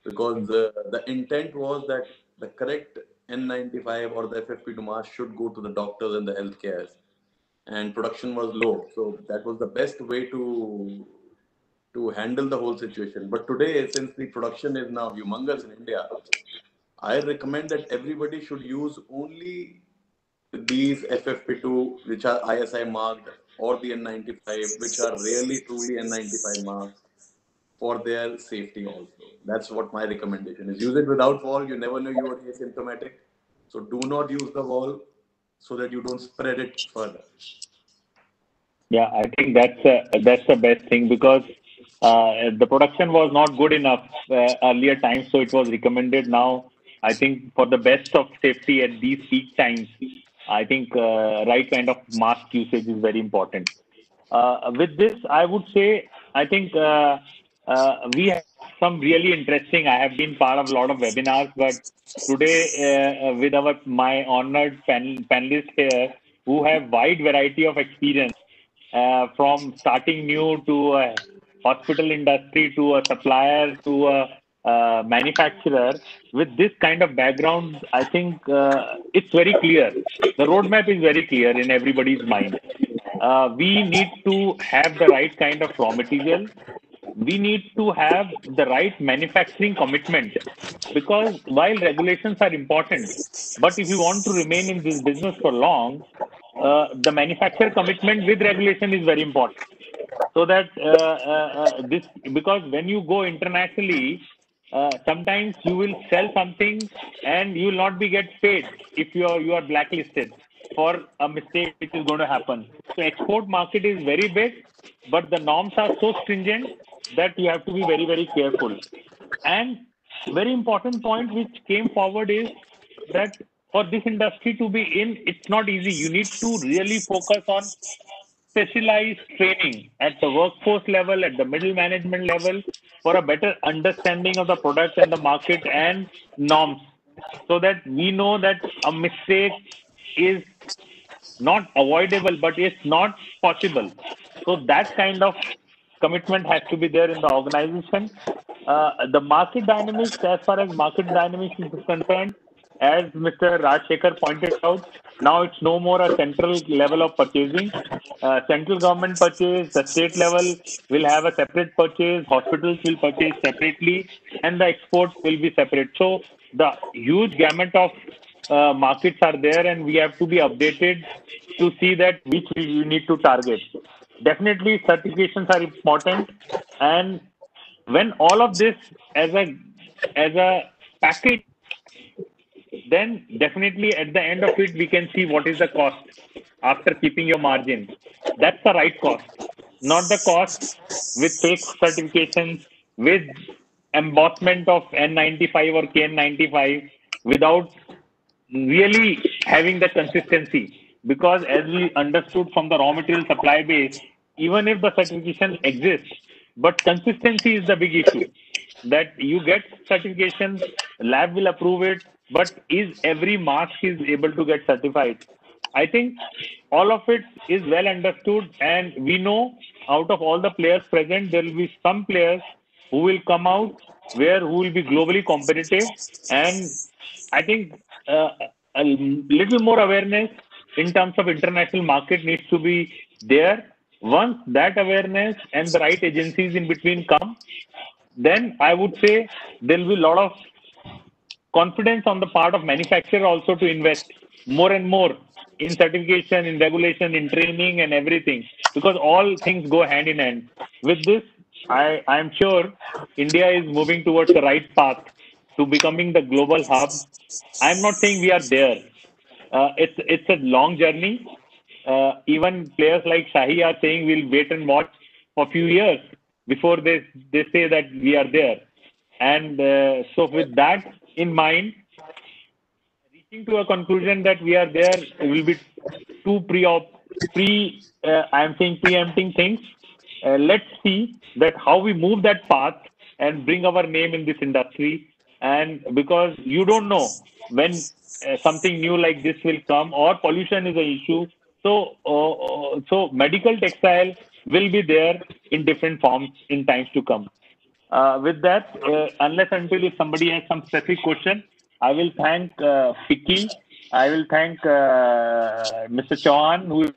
Because the intent was that the correct N95 or the FFP2 mask should go to the doctors and the healthcare. And production was low. So that was the best way to handle the whole situation. But today, since the production is now humongous in India, I recommend that everybody should use only these FFP2, which are ISI marked, or the N95, which are really truly N95 marked for their safety also. That's what my recommendation is. Use it without wall. You never know you are asymptomatic. So do not use the wall so that you don't spread it further. Yeah, I think that's the best thing because the production was not good enough earlier times, so it was recommended. Now, I think for the best of safety at these peak times, I think right kind of mask usage is very important. With this, I would say I think We have some really interesting. I have been part of a lot of webinars, but today with my honored panelists here who have wide variety of experience from starting new to a hospital industry to a supplier to a manufacturer. With this kind of background, I think it's very clear. The roadmap is very clear in everybody's mind. We need to have the right kind of raw material. We need to have the right manufacturing commitment, because while regulations are important, but if you want to remain in this business for long, the manufacturer commitment with regulation is very important. So that this, because when you go internationally, sometimes you will sell something and you will not be get paid if you are blacklisted for a mistake which is going to happen. So export market is very big, but the norms are so stringent that you have to be very, very careful. And very important point which came forward is that for this industry to be in, it's not easy. You need to really focus on specialized training at the workforce level, at the middle management level, for a better understanding of the product and the market and norms, so that we know that a mistake is not avoidable, but it's not possible. So that kind of commitment has to be there in the organization. The market dynamics, as far as market dynamics is concerned, as Mr. Rajshekhar pointed out, now it's no more a central level of purchasing. Central government purchase, the state level will have a separate purchase, hospitals will purchase separately, and the exports will be separate. So the huge gamut of markets are there, and we have to be updated to see that which we need to target. Definitely, certifications are important, and when all of this as a package, then definitely at the end of it, we can see what is the cost after keeping your margin. That's the right cost, not the cost with fake certifications, with embossment of N95 or KN95 without really having the consistency. Because as we understood from the raw material supply base, even if the certification exists, but consistency is the big issue. That you get certification, lab will approve it, but is every mask is able to get certified? I think all of it is well understood, and we know out of all the players present, there will be some players who will come out who will be globally competitive, and I think a little more awareness in terms of international market needs to be there. Once that awareness and the right agencies in between come, then I would say there will be a lot of confidence on the part of manufacturer also to invest more and more in certification, in regulation, in training and everything, because all things go hand in hand. With this, I am sure India is moving towards the right path to becoming the global hub. I'm not saying we are there. It's a long journey. Even players like Shahi are saying we'll wait and watch for a few years before they say that we are there. And so with that in mind, reaching to a conclusion that we are there will be too I'm saying preempting things. Let's see that how we move that path and bring our name in this industry. And because you don't know when something new like this will come, or pollution is an issue. So medical textile will be there in different forms in times to come. With that, unless until if somebody has some specific question, I will thank Picky. I will thank Mr. Chauhan, who is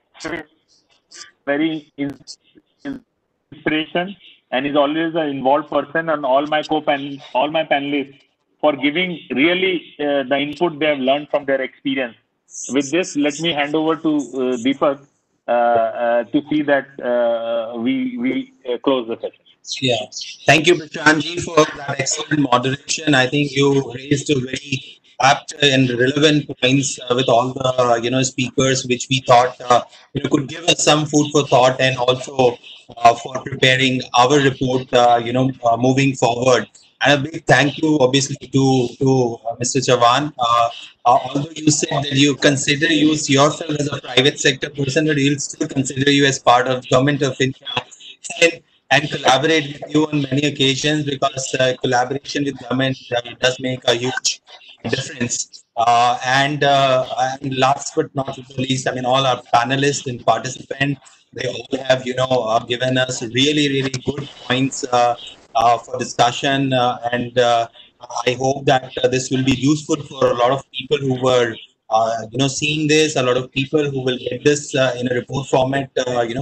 very inspiration and is always an involved person, and all my panelists for giving really the input they have learned from their experience. With this, let me hand over to Deepak to see that we close the session. Yeah, thank you, Prashantji, for that excellent moderation. I think you raised a very apt and relevant points with all the speakers, which we thought could give us some food for thought, and also for preparing our report moving forward. And a big thank you, obviously, to Mr. Chauhan. Although you said that you consider yourself as a private sector person, but he'll still consider you as part of government of India. and collaborate with you on many occasions, because collaboration with government does make a huge difference. And last but not least, I mean, all our panelists and participants, they all have, given us really, really good points for discussion. And I hope that this will be useful for a lot of people who were, seeing this, a lot of people who will get this in a report format,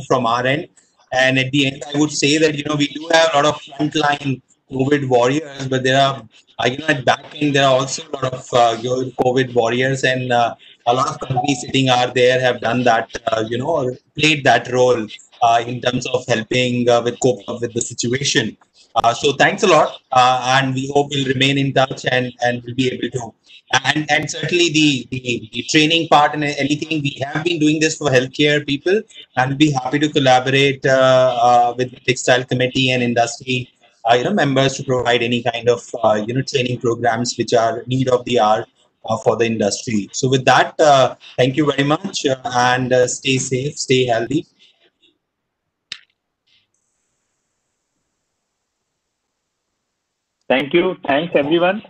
from our end. And at the end, I would say that, we do have a lot of frontline COVID warriors, but there are, at back end, there are also a lot of COVID warriors, and a lot of companies sitting are there have done that, or played that role in terms of helping with cope up with the situation. So thanks a lot, and we hope we'll remain in touch, and we'll be able to. And certainly the training part and anything, we have been doing this for healthcare people, and we'll be happy to collaborate with the textile committee and industry members to provide any kind of training programs which are need of the hour for the industry. So with that, thank you very much, and stay safe, stay healthy. Thank you. Thanks, everyone,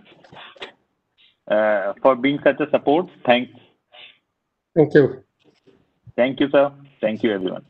for being such a support. Thanks. Thank you. Thank you, sir. Thank you, everyone.